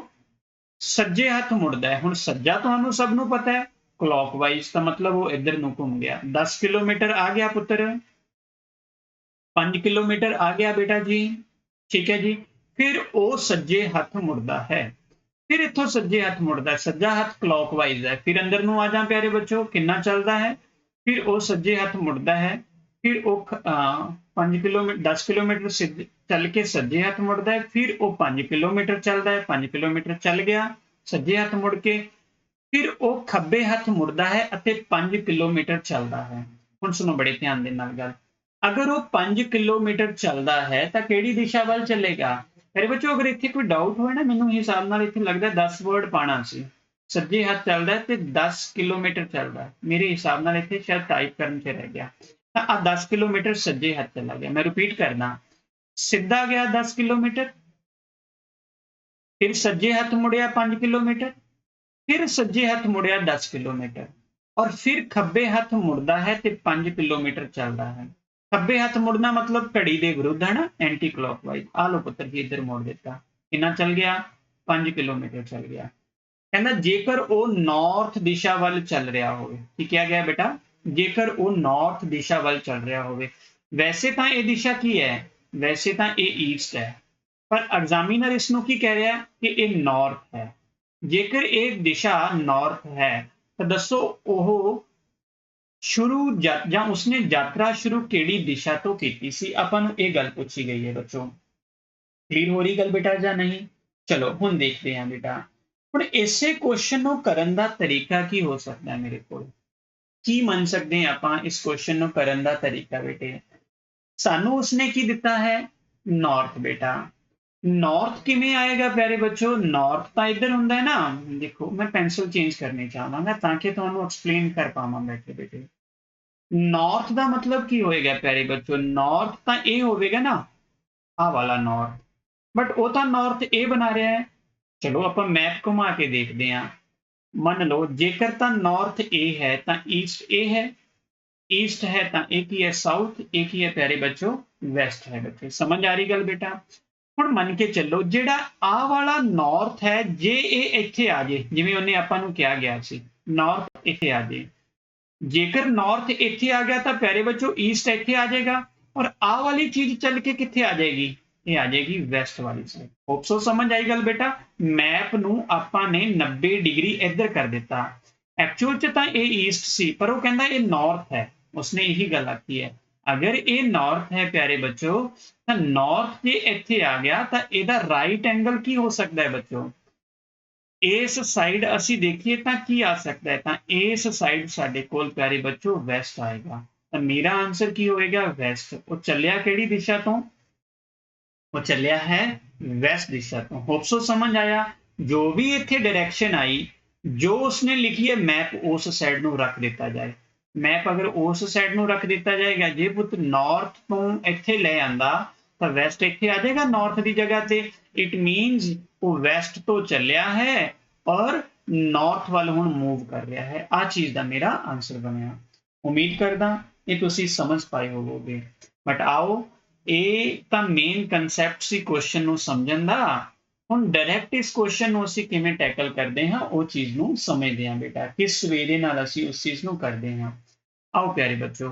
सज्जे हाथ मुड़ता है। हुण सज्जा तुहानू सब नू पता है क्लॉकवाइज का मतलब वो इधर नू घूम गया। 10 किलोमीटर आ गया पुत्र, 5 किलोमीटर आ गया बेटा जी, ठीक है जी। फिर वो सज्जे हाथ मुड़ता है, फिर इत्थों सज्जे हाथ मुड़ता है, सज्जा हाथ क्लॉकवाइज है। फिर अंदर नू आ जा प्यारे बच्चों, कितना चलता है, फिर वो सज्जे हाथ मुड़ता है, फिर वो 5 किलोमीटर 10 किलोमीटर चल के सज्जे हाथ मुड़ता है, फिर वो 5 किलोमीटर चलता है, 5 किलोमीटर चल गया सज्जे हाथ मुड़ के, फिर वो खब्बे हाथ मुड़ता है ਅਤੇ 5 किलोमीटर चलता है। हुण सुनो बड़े ध्यान दे नाल गल, अगर वो 5 किलोमीटर चलता है तो केड़ी दिशा वाल चलेगा। मेरे बच्चों अगर इत्थे कोई डाउट होए ना, मैनूं हिसाब नाल इत्थे लगदा 10 वर्ड पाना सी। सज्जे हाथ चलदा है ते 10 किलोमीटर चलदा है, मेरे हिसाब नाल इत्थे शायद टाइप करन च रह गया। आ 10 किलोमीटर सज्जे हाथ चला गया। मैं रिपीट करना, सीधा गया 10 किलोमीटर, फिर सज्जे हाथ मुड़िया 5 किलोमीटर, फिर सज्जे हाथ मुड़िया 10 किलोमीटर और फिर खब्बे हाथ मुड़दा है ते 5 किलोमीटर चलदा है। खब्बे हाथ मुड़ना मतलब घड़ी के विरुद्ध है ना, एंटी क्लॉकवाइज। आ लो पुत्र जी इधर मोड़ दिता, कितना चल गया 5 किलोमीटर चल गया। कहना जेकर वो नॉर्थ दिशा वाल चल रहा हो, की क्या गया बेटा, जेकर वो नॉर्थ दिशा वाल चल रहा हो। वैसे तो ये दिशा की है, वैसे तो ये ईस्ट है, पर एग्जामिनर इसनों की कह रहा है कि ये नॉर्थ है। जेकर एक दिशा नॉर्थ है ਤਾਂ ਦੱਸੋ ਉਹ ਸ਼ੁਰੂ ਜਾਂ ਉਸਨੇ ਯਾਤਰਾ ਸ਼ੁਰੂ ਕਿਹੜੀ ਦਿਸ਼ਾ ਤੋਂ ਕੀਤੀ ਸੀ? ਆਪਾਂ ਨੂੰ ਇਹ ਗੱਲ ਪੁੱਛੀ ਗਈ ਹੈ ਬੱਚੋ। ਕਲੀਅਰ ਹੋ ਰਹੀ ਗੱਲ ਬੇਟਾ ਜਾਂ ਨਹੀਂ? ਚਲੋ ਹੁਣ ਦੇਖਦੇ ਹਾਂ ਬੇਟਾ। ਹੁਣ ਇਸੇ ਕੁਐਸਚਨ ਨੂੰ ਕਰਨ ਦਾ ਤਰੀਕਾ ਕੀ ਹੋ ਸਕਦਾ ਹੈ ਮੇਰੇ ਕੋਲ? ਕੀ ਮੰਨ ਸਕਦੇ ਹਾਂ ਆਪਾਂ ਇਸ ਕੁਐਸਚਨ ਨੂੰ ਕਰਨ ਦਾ ਤਰੀਕਾ ਬੇਟੇ? ਸਾਨੂੰ ਉਸਨੇ ਕੀ ਦਿੱਤਾ ਹੈ? ਨਾਰਥ ਬੇਟਾ। ਨਾਰਥ ਕਿਵੇਂ ਆਏਗਾ ਪਿਆਰੇ ਬੱਚੋ? ਨਾਰਥ ਤਾਂ ਇੱਧਰ ਹੁੰਦਾ ਹੈ ਨਾ। ਦੇਖੋ ਮੈਂ ਪੈਨਸਲ ਚੇਂਜ ਕਰਨੀ ਚਾਹਾਂਗਾ ਤਾਂ ਕਿ ਤੁਹਾਨੂੰ ਐਕਸਪਲੇਨ ਕਰ ਪਾਵਾਂ ਬੈਠੇ ਬੇਟੇ। ਨਾਰਥ ਦਾ ਮਤਲਬ ਕੀ ਹੋਏਗਾ ਪਿਆਰੇ ਬੱਚੋ? ਨਾਰਥ ਤਾਂ ਇਹ ਹੋਵੇਗਾ ਨਾ, ਆਹ ਵਾਲਾ ਨਾਰਥ, ਬਟ ਉਹ ਤਾਂ ਨਾਰਥ ਇਹ ਬਣਾ ਰਿਹਾ ਹੈ। ਚਲੋ ਆਪਾਂ ਮੈਪ ਘੁਮਾ ਕੇ ਦੇਖਦੇ ਹਾਂ। ਮੰਨ ਲਓ ਜੇਕਰ ਤਾਂ ਨਾਰਥ ਇਹ ਹੈ ਤਾਂ ਈਸਟ ਇਹ ਹੈ, ਈਸਟ ਹੈ ਤਾਂ ਇਹ ਕੀ ਹੈ? ਸਾਊਥ। ਇਹ ਕੀ ਹੈ ਪਿਆਰੇ ਬੱਚੋ? ਵੈਸਟ ਹੈ ਬੱਚੇ। ਸਮਝ ਆ ਰਹੀ ਗੱਲ ਬੇਟਾ? ਹੁਣ ਮੰਨ ਕੇ ਚੱਲੋ ਜਿਹੜਾ ਆਹ ਵਾਲਾ ਨਾਰਥ ਹੈ, ਜੇ ਇਹ ਇੱਥੇ ਆ ਜੇ, ਜਿਵੇਂ ਉਹਨੇ ਆਪਾਂ ਨੂੰ ਕਿਹਾ ਗਿਆ ਸੀ ਨਾਰਥ ਇੱਥੇ ਆ ਜੇ, ਜੇਕਰ ਨਾਰਥ ਇੱਥੇ ਆ ਗਿਆ ਤਾਂ ਪਿਆਰੇ ਬੱਚੋ ਈਸਟ ਇੱਥੇ ਆ ਜਾਏਗਾ, ਔਰ ਆਹ ਵਾਲੀ ਚੀਜ਼ ਚੱਲ ਕੇ ਕਿੱਥੇ ਆ ਜਾਏਗੀ? ਇਹ ਆ ਜਾਏਗੀ ਵੈਸਟ ਵਾਲੀ ਸਾਈਡ। ਹੋਪ ਸੋ ਸਮਝ ਆਈ ਗੱਲ ਬੇਟਾ? ਮੈਪ ਨੂੰ ਆਪਾਂ ਨੇ 90 ਡਿਗਰੀ ਇੱਧਰ ਕਰ ਦਿੱਤਾ। ਐਕਚੁਅਲ ਚ ਤਾਂ ਇਹ ਈਸਟ ਸੀ, ਪਰ ਉਹ ਕਹਿੰਦਾ ਇਹ ਨਾਰਥ ਹੈ। ਉਸਨੇ ਇਹੀ ਗੱਲ ਆਖੀ ਹੈ। ਅਗਰ ਇਹ ਨਾਰਥ ਹੈ ਪਿਆਰੇ ਬੱਚੋ, ਤਾਂ ਨਾਰਥ ਜੇ ਇੱਥੇ ਆ ਗਿਆ ਤਾਂ ਇਹਦਾ ਰਾਈਟ ਐਂਗਲ ਕੀ ਹੋ ਸਕਦਾ ਹੈ ਬੱਚੋ? ਇਸ ਸਾਈਡ ਅਸੀਂ ਦੇਖੀਏ ਤਾਂ ਕੀ ਆ ਸਕਦਾ ਹੈ? ਤਾਂ ਇਸ ਸਾਈਡ ਸਾਡੇ ਕੋਲ ਪਿਆਰੇ ਬੱਚੋ ਵੈਸਟ ਆਏਗਾ। ਤਾਂ ਮੇਰਾ ਆਨਸਰ ਕੀ ਹੋਏਗਾ? ਵੈਸਟ। ਉਹ ਚੱਲਿਆ ਕਿਹੜੀ ਦਿਸ਼ਾ ਤੋਂ? ਉਹ ਚੱਲਿਆ ਹੈ ਵੈਸਟ ਦਿਸ਼ਾ ਤੋਂ। ਹੋਪ ਸੋ ਸਮਝ ਆਇਆ? ਜੋ ਵੀ ਇੱਥੇ ਡਾਇਰੈਕਸ਼ਨ ਆਈ, ਜੋ ਉਸਨੇ ਲਿਖੀ ਹੈ ਮੈਪ ਉਸ ਸਾਈਡ ਨੂੰ ਰੱਖ ਦਿੱਤਾ ਜਾਏ। ਮੈਪ ਅਗਰ ਉਸ ਸਾਈਡ ਨੂੰ ਰੱਖ ਦਿੱਤਾ ਜਾਏਗਾ, ਜੇ ਪੁੱਤ ਨਾਰਥ ਤੋਂ ਇੱਥੇ ਲੈ ਆਂਦਾ ਤਾਂ ਵੈਸਟ ਇੱਥੇ ਆ ਜਾਏਗਾ ਨਾਰਥ ਦੀ ਜਗ੍ਹਾ ਤੇ। ਇਟ ਮੀਨਸ ਉਹ ਵੈਸਟ ਤੋਂ ਚੱਲਿਆ ਹੈ ਔਰ ਨਾਰਥ ਵੱਲ ਹੁਣ ਮੂਵ ਕਰ ਰਿਹਾ ਹੈ। ਆ ਚੀਜ਼ ਦਾ ਮੇਰਾ ਆਨਸਰ ਬਣਿਆ। ਉਮੀਦ ਕਰਦਾ ਇਹ ਤੁਸੀਂ ਸਮਝ ਪਾਏ ਹੋਵੋਗੇ। ਬਟ ਆਓ, ਇਹ ਤਾਂ ਮੇਨ ਕਨਸੈਪਟ ਸੀ ਕੁਐਸਚਨ ਨੂੰ ਸਮਝਣ ਦਾ। ਹੁਣ ਡਾਇਰੈਕਟ ਇਸ ਕੁਐਸਚਨ ਨੂੰ ਅਸੀਂ ਕਿਵੇਂ ਟੈਕਲ ਕਰਦੇ ਹਾਂ ਉਹ ਚੀਜ਼ ਨੂੰ ਸਮਝਦੇ ਹਾਂ ਬੇਟਾ। ਕਿਸ ਵੇ ਦੇ ਨਾਲ ਅਸੀਂ ਉਸ ਚੀਜ਼ ਨੂੰ ਕਰਦੇ ਹਾਂ। ਆਓ ਪਿਆਰੇ ਬੱਚੋ,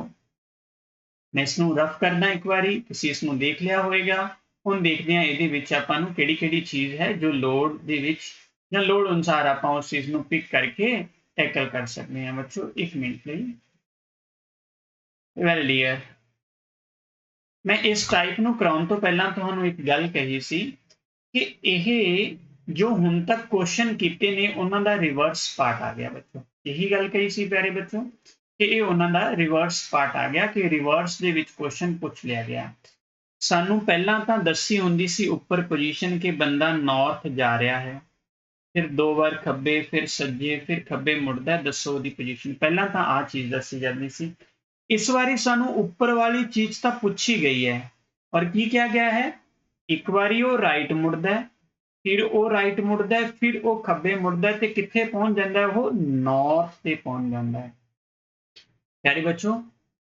ਮੈਂ ਇਸ ਨੂੰ ਰਫ ਕਰਦਾ ਇੱਕ ਵਾਰੀ, ਤੁਸੀਂ ਇਸ ਨੂੰ ਦੇਖ ਲਿਆ ਹੋਵੇਗਾ। ਹੁਣ ਦੇਖਦੇ ਹਾਂ ਇਹਦੇ ਵਿੱਚ ਆਪਾਂ ਨੂੰ ਕਿਹੜੀ ਕਿਹੜੀ ਚੀਜ਼ ਹੈ ਜੋ ਲੋੜ ਦੇ ਵਿੱਚ ਜਾਂ ਲੋੜ ਅਨੁਸਾਰ ਆਪਾਂ ਉਸ ਚੀਜ਼ ਨੂੰ ਪਿਕ ਕਰਕੇ ਟੈਕਲ ਕਰ ਸਕਦੇ ਹਾਂ ਬੱਚੋ। ਇੱਕ ਮਿੰਟ ਲਈ। ਵੈਲ ਡੀਅਰ, ਮੈਂ ਇਸ ਟਾਈਪ ਨੂੰ ਕਰਾਉਣ ਤੋਂ ਪਹਿਲਾਂ ਤੁਹਾਨੂੰ ਇੱਕ ਗੱਲ ਕਹੀ ਸੀ ਕਿ ਇਹ ਜੋ ਹੁਣ ਤੱਕ ਕੁਐਸਚਨ ਕੀਤੇ ਨੇ ਉਹਨਾਂ ਦਾ ਰਿਵਰਸ ਪਾਰਟ ਆ ਗਿਆ ਬੱਚੋ। ਇਹੀ ਗੱਲ ਕਹੀ ਸੀ ਪਿਆਰੇ ਬੱਚੋ ਕਿ ਇਹ ਉਹਨਾਂ ਦਾ ਰਿਵਰਸ ਪਾਰਟ ਆ ਗਿਆ, ਕਿ ਰਿਵਰਸ ਦੇ ਵਿੱਚ ਕੁਐਸਚਨ ਪੁੱਛ ਲਿਆ ਗਿਆ। ਸਾਨੂੰ ਪਹਿਲਾਂ ਤਾਂ ਦੱਸੀ ਹੁੰਦੀ ਸੀ ਉੱਪਰ ਪੋਜੀਸ਼ਨ ਕਿ ਬੰਦਾ ਨਾਰਥ ਜਾ ਰਿਹਾ ਹੈ, ਫਿਰ 2 ਵਾਰ ਖੱਬੇ, ਫਿਰ ਸੱਜੇ, ਫਿਰ ਖੱਬੇ ਮੁੜਦਾ, ਦੱਸੋ ਉਹਦੀ ਪੋਜੀਸ਼ਨ। ਪਹਿਲਾਂ ਤਾਂ ਆਹ ਚੀਜ਼ ਦੱਸੀ ਜਾਂਦੀ ਸੀ। ਇਸ ਵਾਰੀ ਸਾਨੂੰ ਉੱਪਰ ਵਾਲੀ ਚੀਜ਼ ਤਾਂ ਪੁੱਛੀ ਗਈ ਹੈ, ਔਰ ਕੀ ਕਿਹਾ ਗਿਆ ਹੈ? ਇੱਕ ਵਾਰੀ ਉਹ ਰਾਈਟ ਮੁੜਦਾ, ਫਿਰ ਉਹ ਰਾਈਟ ਮੁੜਦਾ, ਫਿਰ ਉਹ ਖੱਬੇ ਮੁੜਦਾ ਤੇ ਕਿੱਥੇ ਪਹੁੰਚ ਜਾਂਦਾ? ਉਹ ਨਾਰਥ ਤੇ ਪਹੁੰਚ ਜਾਂਦਾ ਹੈ। ਪਿਆਰੇ ਬੱਚੋ,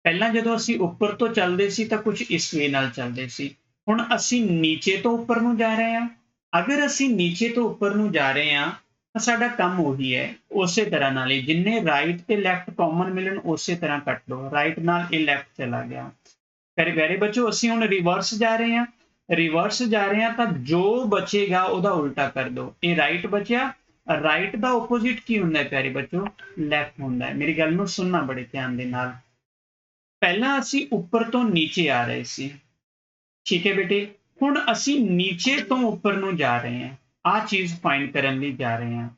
ਪਹਿਲਾਂ ਜਦੋਂ ਅਸੀਂ ਉੱਪਰ ਤੋਂ ਚੱਲਦੇ ਸੀ ਤਾਂ ਕੁਝ ਇਸ ਵੇ ਨਾਲ ਚੱਲਦੇ ਸੀ। ਹੁਣ ਅਸੀਂ ਨੀਚੇ ਤੋਂ ਉੱਪਰ ਨੂੰ ਜਾ ਰਹੇ ਹਾਂ। ਅਗਰ ਅਸੀਂ ਨੀਚੇ ਤੋਂ ਉੱਪਰ ਨੂੰ ਜਾ ਰਹੇ ਹਾਂ ਤਾਂ ਸਾਡਾ ਕੰਮ ਉਹੀ ਹੈ, ਉਸੇ ਤਰ੍ਹਾਂ ਨਾਲ ਹੀ ਜਿੰਨੇ ਰਾਈਟ ਤੇ ਲੈਫਟ ਕਾਮਨ ਮਿਲਣ ਉਸੇ ਤਰ੍ਹਾਂ ਕੱਟ ਲਓ। ਰਾਈਟ ਨਾਲ ਇਹ ਲੈਫਟ ਚਲਾ ਗਿਆ। ਪਿਆਰੇ ਬੱਚੋ, ਅਸੀਂ ਹੁਣ ਰਿਵਰਸ ਜਾ ਰਹੇ ਹਾਂ। ਰਿਵਰਸ ਜਾ ਰਹੇ ਹਾਂ ਤਾਂ ਜੋ ਬਚੇਗਾ ਉਹਦਾ ਉਲਟਾ ਕਰ ਦਿਓ। ਇਹ ਰਾਈਟ ਬਚਿਆ, ਰਾਈਟ ਦਾ ਆਪੋਜ਼ਿਟ ਕੀ ਹੁੰਦਾ ਹੈ ਪਿਆਰੇ ਬੱਚੋ? ਲੈਫਟ ਹੁੰਦਾ ਹੈ। ਮੇਰੀ ਗੱਲ ਨੂੰ ਸੁਣਨਾ ਬੜੇ ਧਿਆਨ ਦੇ ਨਾਲ। ਪਹਿਲਾਂ ਅਸੀਂ ਉੱਪਰ ਤੋਂ ਨੀਚੇ ਆ ਰਹੇ ਸੀ, ਠੀਕ ਹੈ ਬੇਟੇ। ਹੁਣ ਅਸੀਂ ਨੀਚੇ ਤੋਂ ਉੱਪਰ ਨੂੰ ਜਾ ਰਹੇ ਹਾਂ, ਆਹ ਚੀਜ਼ ਫਾਈਂਡ ਕਰਨ ਲਈ ਜਾ ਰਹੇ ਹਾਂ।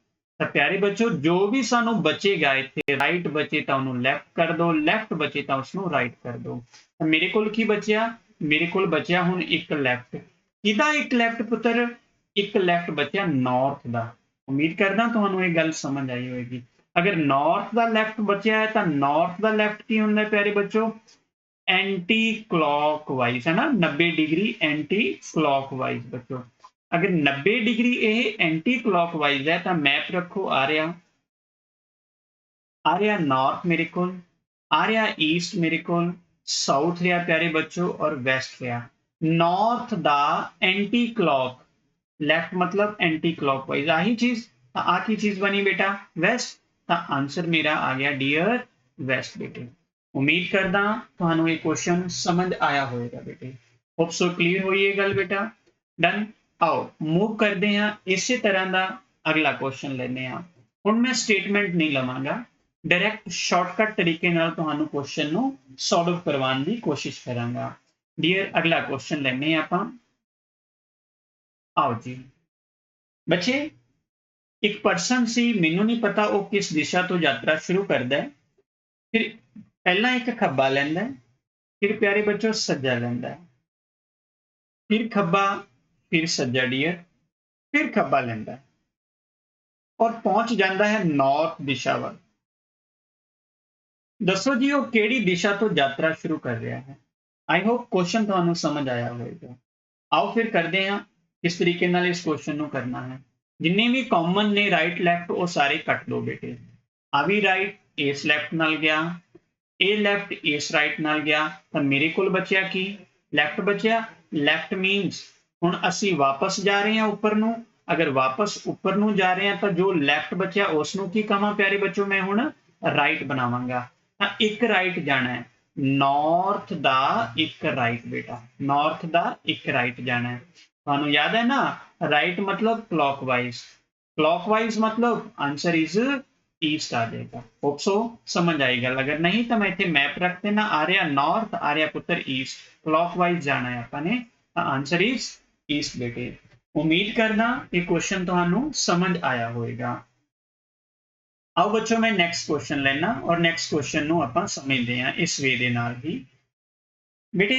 ਤਾਂ ਪਿਆਰੇ ਬੱਚੋ, ਜੋ ਵੀ ਸਾਨੂੰ ਬਚੇਗਾ ਇੱਥੇ, ਰਾਈਟ ਬਚੇ ਤਾਂ ਉਹਨੂੰ ਲੈਫਟ ਕਰ ਦਿਓ, ਲੈਫਟ ਬਚੇ ਤਾਂ ਉਸਨੂੰ ਰਾਈਟ ਕਰ ਦਿਓ। ਤਾਂ ਮੇਰੇ ਕੋਲ ਕੀ ਬਚਿਆ? ਮੇਰੇ ਕੋਲ ਬਚਿਆ ਹੁਣ ਇੱਕ ਲੈਫਟ। ਕਿਹਦਾ ਇੱਕ ਲੈਫਟ ਪੁੱਤਰ? ਇੱਕ ਲੈਫਟ ਬਚਿਆ ਨਾਰਥ ਦਾ। ਉਮੀਦ ਕਰਦਾ ਤੁਹਾਨੂੰ ਇਹ ਗੱਲ ਸਮਝ ਆਈ ਹੋਵੇਗੀ। ਅਗਰ ਨਾਰਥ ਦਾ ਲੈਫਟ ਬਚਿਆ ਹੈ ਤਾਂ ਨਾਰਥ ਦਾ ਲੈਫਟ ਕੀ ਹੁੰਦਾ ਪਿਆਰੇ ਬੱਚੋ? ਐਂਟੀ ਕਲॉकवाइज है ना, 90 डिग्री एंटी क्लॉकवाइज बच्चों। अगर 90 डिग्री ਇਹ एंटी क्लॉकवाइज है ਤਾਂ मैप रखो आ रहा नॉर्थ मेरे को, आ रहा ईस्ट मेरे को, साउथ रहा प्यारे बच्चों और वेस्ट रहा। नॉर्थ दा एंटी क्लॉक, लेफ्ट मतलब एंटी क्लॉकवाइज, आही चीज। आ की चीज बनी बेटा? वेस्ट। तो आंसर मेरा आ गया डियर वेस्ट बेटे। उम्मीद करदा ਤੁਹਾਨੂੰ ਇਹ ਕੁਐਸਚਨ ਸਮਝ ਆਇਆ ਹੋਵੇਗਾ ਬੇਟੇ। ਹੋਪ ਸੋ ਕਲੀਅਰ ਹੋਈ ਇਹ ਗੱਲ ਬੇਟਾ। ਡਨ। ਆਓ ਮੂਵ ਕਰਦੇ ਹਾਂ ਇਸੇ ਤਰ੍ਹਾਂ ਦਾ ਅਗਲਾ ਕੁਐਸਚਨ ਲੈਨੇ ਆ। ਹੁਣ ਮੈਂ ਸਟੇਟਮੈਂਟ ਨਹੀਂ ਲਵਾਂਗਾ, डायरेक्ट शॉर्टकट तरीके नाल तुहानू क्वेश्चन नू सॉल्व करवाने की कोशिश करांगा। डियर अगला क्वेश्चन लेने आपां। आओ जी बच्चे, एक पर्सन सी, मैनू नहीं पता वो किस दिशा तो यात्रा शुरू करता है, फिर पहला एक खब्बा लैंदा है, फिर प्यारे बच्चों सज्जा लैंदा है, फिर खब्बा, फिर सज्जा डियर, फिर खब्बा लैंदा है और पहुंच जाता है नॉर्थ दिशा वाल। दसो जी वो केड़ी दिशा तो यात्रा शुरू कर रहा है। आई होप क्वेश्चन तुहानू समझ आया होगा। आओ फिर करते हैं किस तरीके नाल इस क्वेश्चन नू करना है। जिन्ने भी कॉमन ने राइट लैफ्ट वो सारे कट दो बेटे। आ भी राइट इस लैफ्ट नाल गया, ए लैफ्ट इस राइट नाल गया, तो मेरे को बचिया की लैफ्ट बचिया। लैफ्ट मीनस हुण असी वापस जा रहे हैं ऊपर नू। अगर वापस ऊपर नू जा रहे हैं तो जो लैफ्ट बचिया उसनू की कहां प्यारे बच्चों, मैं हुण राइट बनावांगा। हाँ एक राइट जाना है, नॉर्थ दा एक राइट बेटा, नॉर्थ दा एक राइट जाना है। तुहानू याद है ना, राइट मतलब क्लॉकवाइज, क्लॉकवाइज मतलब आंसर इज ईस्ट आ जाएगा। होप सो समझ आई गल। अगर नहीं तो मैं इतने मैप रख देना, आ रहा नॉर्थ, आ रहा पुत्र ईस्ट, क्लॉकवाइज जाना है अपने, आंसर इज ईस्ट बेटे। उम्मीद करना ये क्वेश्चन तुहानू समझ आया होगा। आओ बच्चों मैं नैक्सट क्वेश्चन लेना और नैक्सट क्वेश्चन नू आपां समझते हैं इस वे दे नाल ही। बेटे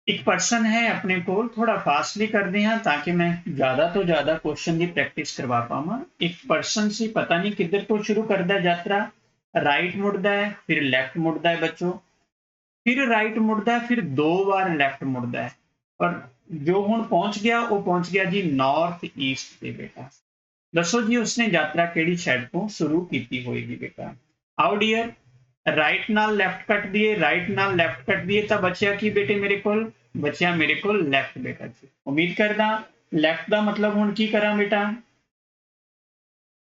एक पर्सन है अपने को, थोड़ा फास्टली करते हैं ताकि मैं ज़्यादा तो ज़्यादा क्वेश्चन की प्रैक्टिस करवा पावा। एक पर्सन से पता नहीं किधर तो शुरू करता है यात्रा, राइट मुड़ता है, फिर लैफ्ट मुड़ता है बच्चों, फिर राइट मुड़ता है, फिर 2 बार लैफ्ट मुड़ता है और जो हुण पहुंच गया वो पहुंच गया जी नॉर्थ ईस्ट पे बेटा। दसो जी उसने यात्रा केड़ी साइड तो शुरू की होएगी बेटा। आओ डियर, राइट नाल लैफ्ट कट दिए, राइट नाल लैफ्ट कट दिए तो बचिया की बेटे मेरे को, बचिया मेरे को लैफ्ट बेटा जी। उम्मीद करदा लैफ्ट का मतलब हुण की करा बेटा,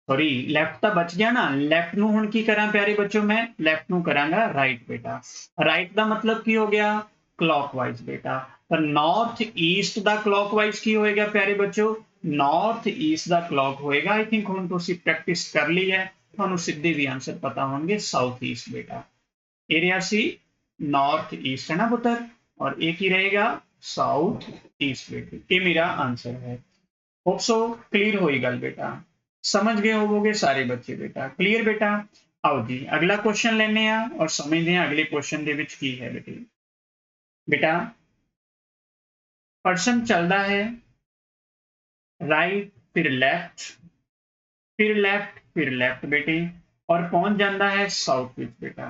सॉरी लैफ्ट तो बच गया ना, लैफ्ट नू हुण की करा प्यारे बच्चों, मैं लैफ्ट नू करांगा राइट बेटा। राइट का मतलब की हो गया क्लॉकवाइज बेटा। तो नॉर्थ ईस्ट का क्लॉकवाइज की होएगा प्यारे बच्चों, नॉर्थ ईस्ट का क्लॉक होएगा। आई थिंक हुण तुसीं प्रैक्टिस कर ली है, तुहानू सीधे भी आंसर पता होंगे साउथ ईस्ट बेटा। एरिया सी नॉर्थ ईस्ट है ना पुत्र, और एक ही रहेगा साउथ ईस्ट बेटे। ये मेरा आंसर है। होप सो क्लियर होई गल बेटा, समझ गए होवोगे सारे बच्चे बेटा। क्लियर बेटा। आओ जी अगला क्वेश्चन लेने आ और समझते हैं अगले क्वेश्चन दे विच की है बेटे। बेटा पर्सन चलता है राइट, फिर लेफ्ट, फिर लेफ्ट बेटे और पहुंच जाता है साउथ विच बेटा।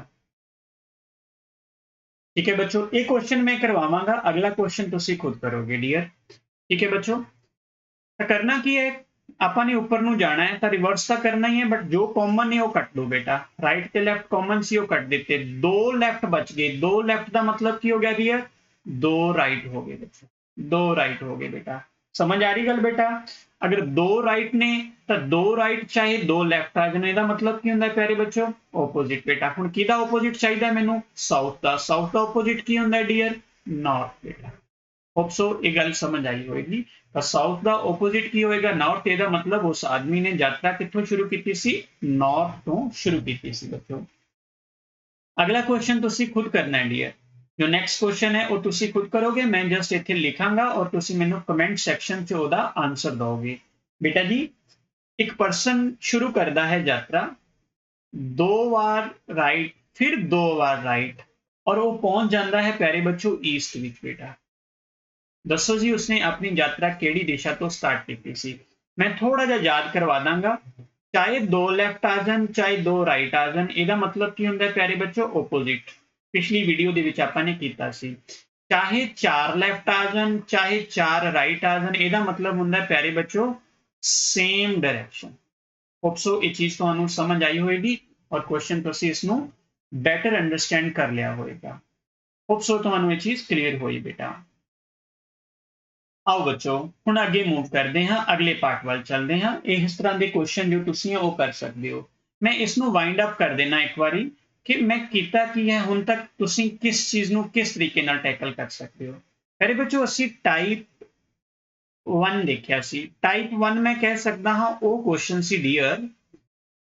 ठीक है बच्चों, एक क्वेश्चन मैं करवावांगा, अगला क्वेश्चन तुसी खुद करोगे डियर। ठीक है बच्चों, तो करना की है, ਆਪਾਂ ने ऊपर ਨੂੰ जाना है तो रिवर्स तो करना ही है, बट जो कॉमन है वो कट दो बेटा। राइट ते लेफ्ट कॉमन सी वो कट देते, 2 लेफ्ट बच गए। 2 लेफ्ट का मतलब की हो गया डियर, 2 राइट हो गए बच्चों, 2 राइट हो गए बेटा। समझ आ रही गल बेटा। अगर 2 राइट ने तो 2 राइट चाहे 2 लेफ्ट आ जाने, ਇਹਦਾ मतलब की ਹੁੰਦਾ प्यारे बच्चों, ओपोजिट बेटा। ਹੁਣ ਕਿਹਦਾ ओपोजिट चाहिए ਮੈਨੂੰ, साउथ का। साउथ का ओपोजिट की ਹੁੰਦਾ डियर, नॉर्थ बेटा। होप सो ये गल समझ आई होगी। तो साउथ का ओपोजिट की होएगा नॉर्थ, ਇਹਦਾ मतलब उस आदमी ने यात्रा कितों शुरू की सी, नॉर्थ तो शुरू की सी बच्चों। अगला क्वेश्चन तुसी खुद करना है डियर। जो नैक्सट क्वेश्चन है वो तुसी खुद करोगे, मैं जस्ट इत्थे लिखांगा और तुसी मैनू कमेंट सैक्शन च ओहदा आंसर दोगे बेटा जी। एक पर्सन शुरू करता है यात्रा, 2 बार राइट, फिर 2 बार राइट और वो पहुंच जाता है प्यारे बच्चों ईस्ट विच बेटा। दसो जी उसने अपनी यात्रा केड़ी दिशा तो स्टार्ट की सी। मैं थोड़ा जा याद करवा दांगा, चाहे 2 लैफ्ट आ जान चाहे 2 राइट आ जान, ਇਹਦਾ मतलब की ਹੁੰਦਾ प्यारे बच्चों, ओपोजिट। पिछली वीडियो ਦੇ ਵਿੱਚ ਆਪਾਂ ਨੇ ਕੀਤਾ ਸੀ। चाहे 4 लैफ्ट आ जान चाहे 4 राइट आ जान, ਇਹਦਾ मतलब ਹੁੰਦਾ प्यारे बच्चों सेम डायरेक्शन। होप सो ये चीज ਤੁਹਾਨੂੰ समझ आई होगी और क्वेश्चन ਤੁਸੀਂ ਇਸ ਨੂੰ बेटर अंडरस्टैंड कर लिया होगा। होप सो ਤੁਹਾਨੂੰ ये चीज क्लियर होई बेटा। आओ बच्चों ਹੁਣ ਅੱਗੇ मूव करते हैं, अगले पार्ट ਵੱਲ चलते हैं। इस तरह के क्वेश्चन जो ਤੁਸੀਂ ਉਹ कर सकते हो। मैं इसनों वाइंड अप कर देना एक बारी कि मैं किया की है ਹੁਣ तक, ਤੁਸੀਂ किस चीज ਨੂੰ किस तरीके ਨਾਲ टैकल कर सकते हो। अरे बच्चों ਅਸੀਂ टाइप 1 देखा सी। टाइप 1 मैं कह सकता हाँ वो क्वेश्चन सी डियर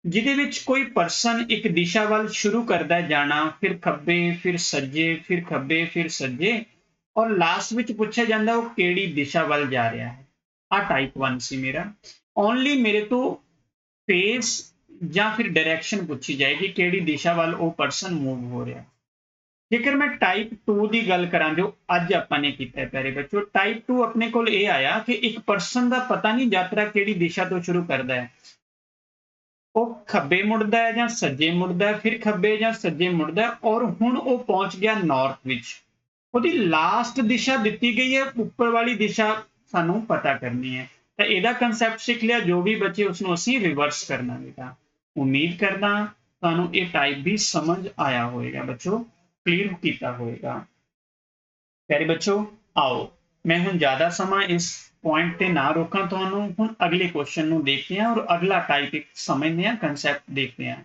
ਜਿਹਦੇ ਵਿੱਚ ਕੋਈ ਪਰਸਨ ਇੱਕ ਦਿਸ਼ਾ ਵੱਲ ਸ਼ੁਰੂ ਕਰਦਾ ਜਾਣਾ, ਫਿਰ ਖੱਬੇ, ਫਿਰ ਸੱਜੇ, ਫਿਰ ਖੱਬੇ, ਫਿਰ ਸੱਜੇ, ਔਰ ਲਾਸਟ ਵਿੱਚ ਪੁੱਛਿਆ ਜਾਂਦਾ ਉਹ ਕਿਹੜੀ ਦਿਸ਼ਾ ਵੱਲ ਜਾ ਰਿਹਾ ਹੈ। ਆ ਟਾਈਪ 1 ਸੀ ਮੇਰਾ। ਓਨਲੀ ਮੇਰੇ ਤੋਂ ਫੇਸ ਜਾਂ ਫਿਰ ਡਾਇਰੈਕਸ਼ਨ ਪੁੱਛੀ ਜਾਏਗੀ, ਕਿਹੜੀ ਦਿਸ਼ਾ ਵੱਲ ਉਹ ਪਰਸਨ ਮੂਵ ਹੋ ਰਿਹਾ। ਜੇਕਰ ਮੈਂ ਟਾਈਪ 2 ਦੀ ਗੱਲ ਕਰਾਂ ਜੋ ਅੱਜ ਆਪਾਂ ਨੇ ਕੀਤਾ ਪਿਆਰੇ ਬੱਚੋ, ਟਾਈਪ 2 ਆਪਣੇ ਕੋਲ ਇਹ ਆਇਆ ਕਿ ਇੱਕ ਪਰਸਨ ਦਾ ਪਤਾ ਨਹੀਂ ਯਾਤਰਾ ਕਿਹੜੀ ਦਿਸ਼ਾ ਤੋਂ ਸ਼ੁਰੂ ਕਰਦਾ ਹੈ। ਉਹ ਖੱਬੇ ਮੁੜਦਾ ਹੈ ਜਾਂ ਸੱਜੇ ਮੁੜਦਾ ਹੈ, ਫਿਰ ਖੱਬੇ ਜਾਂ ਸੱਜੇ ਮੁੜਦਾ ਹੈ, ਔਰ ਹੁਣ ਉਹ ਪਹੁੰਚ ਗਿਆ ਨਾਰਥ ਵਿੱਚ। ਉਹਦੀ ਲਾਸਟ ਦਿਸ਼ਾ ਦਿੱਤੀ ਗਈ ਹੈ, ਉੱਪਰ ਵਾਲੀ ਦਿਸ਼ਾ ਸਾਨੂੰ ਪਤਾ ਕਰਨੀ ਹੈ। ਤਾਂ ਇਹਦਾ ਕੰਸੈਪਟ ਸਿੱਖ ਲਿਆ। ਜੋ ਵੀ ਬੱਚੇ ਉਸਨੂੰ ਅਸੀਂ ਰਿਵਰਸ ਕਰਨਾ ਬੇਟਾ। ਉਮੀਦ ਕਰਦਾ ਤੁਹਾਨੂੰ ਇਹ ਟਾਈਪ ਵੀ ਸਮਝ ਆਇਆ ਹੋਵੇਗਾ ਬੱਚੋ, ਕਲੀਅਰ ਕੀਤਾ ਹੋਵੇਗਾ। ਪਿਆਰੇ ਬੱਚੋ ਆਓ, ਮੈਂ ਹੁਣ ਜ਼ਿਆਦਾ ਸਮਾਂ ਇਸ ਪੁਆਇੰਟ ਤੇ ਨਾ ਰੋਕਾਂ ਤੁਹਾਨੂੰ, ਹੁਣ ਅਗਲੇ ਕੁਐਸਚਨ ਨੂੰ ਦੇਖਦੇ ਹਾਂ ਔਰ ਅਗਲਾ ਟਾਈਪ ਇੱਕ ਸਮਝਦੇ ਹਾਂ, ਕੰਸੈਪਟ ਦੇਖਦੇ ਹਾਂ।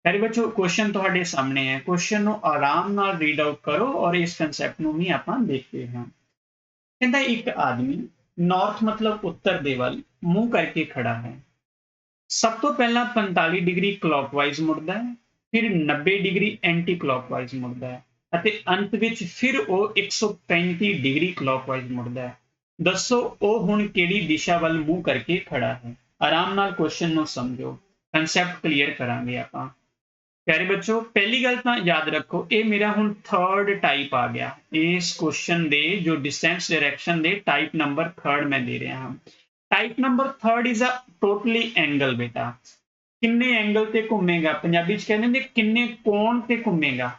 ਪਿਆਰੇ ਬੱਚੋ ਕੁਐਸਚਨ ਤੁਹਾਡੇ ਸਾਹਮਣੇ ਹੈ, ਕੁਐਸਚਨ ਨੂੰ ਆਰਾਮ ਨਾਲ ਰੀਡ ਆਊਟ ਕਰੋ ਔਰ ਇਸ ਕੰਸੈਪਟ ਨੂੰ ਵੀ ਆਪਾਂ ਦੇਖਦੇ ਹਾਂ। ਕਹਿੰਦਾ ਇੱਕ ਆਦਮੀ ਨਾਰਥ ਮਤਲਬ ਉੱਤਰ ਦੇ ਵੱਲ ਮੂੰਹ ਕਰਕੇ ਖੜਾ ਹੈ। ਸਭ ਤੋਂ ਪਹਿਲਾਂ 45 ਡਿਗਰੀ ਕਲੌਕਵਾਈਜ਼ ਮੁੜਦਾ ਹੈ, ਫਿਰ 90 ਡਿਗਰੀ ਐਂਟੀ ਕਲੌਕਵਾਈਜ਼ ਮੁੜਦਾ ਹੈ ਅਤੇ ਅੰਤ ਵਿੱਚ ਫਿਰ ਉਹ 135 ਡਿਗਰੀ ਕਲੌਕਵਾਈਜ਼ ਮੁੜਦਾ ਹੈ। ਦੱਸੋ ਉਹ ਹੁਣ ਕਿਹੜੀ ਦਿਸ਼ਾ ਵੱਲ ਮੂੰਹ ਕਰਕੇ ਖੜਾ ਹੈ। ਆਰਾਮ ਨਾਲ ਕੁਐਸਚਨ ਨੂੰ ਸਮਝੋ, ਕੰਸੈਪਟ ਕਲੀਅਰ ਕਰਾਂਗੇ ਆਪਾਂ। ਪਿਆਰੇ ਬੱਚੋ ਪਹਿਲੀ ਗੱਲ ਤਾਂ ਯਾਦ ਰੱਖੋ, ਇਹ ਮੇਰਾ ਹੁਣ ਥਰਡ ਟਾਈਪ ਆ ਗਿਆ। ਇਸ ਕੁਐਸਚਨ ਦੇ ਜੋ ਡਿਸਟੈਂਸ ਡਾਇਰੈਕਸ਼ਨ ਦੇ ਟਾਈਪ ਨੰਬਰ ਥਰਡ ਮੈਂ ਦੇ ਰਿਹਾ ਹਾਂ। Type number third is a totally angle ਬੇਟਾ। ਕਿੰਨੇ ਐਂਗਲ ਤੇ ਘੁੰਮੇਗਾ, ਪੰਜਾਬੀ ਚ ਕਹਿੰਦੇ ਨੇ ਕਿੰਨੇ ਕੋਣ ਤੇ ਘੁੰਮੇਗਾ।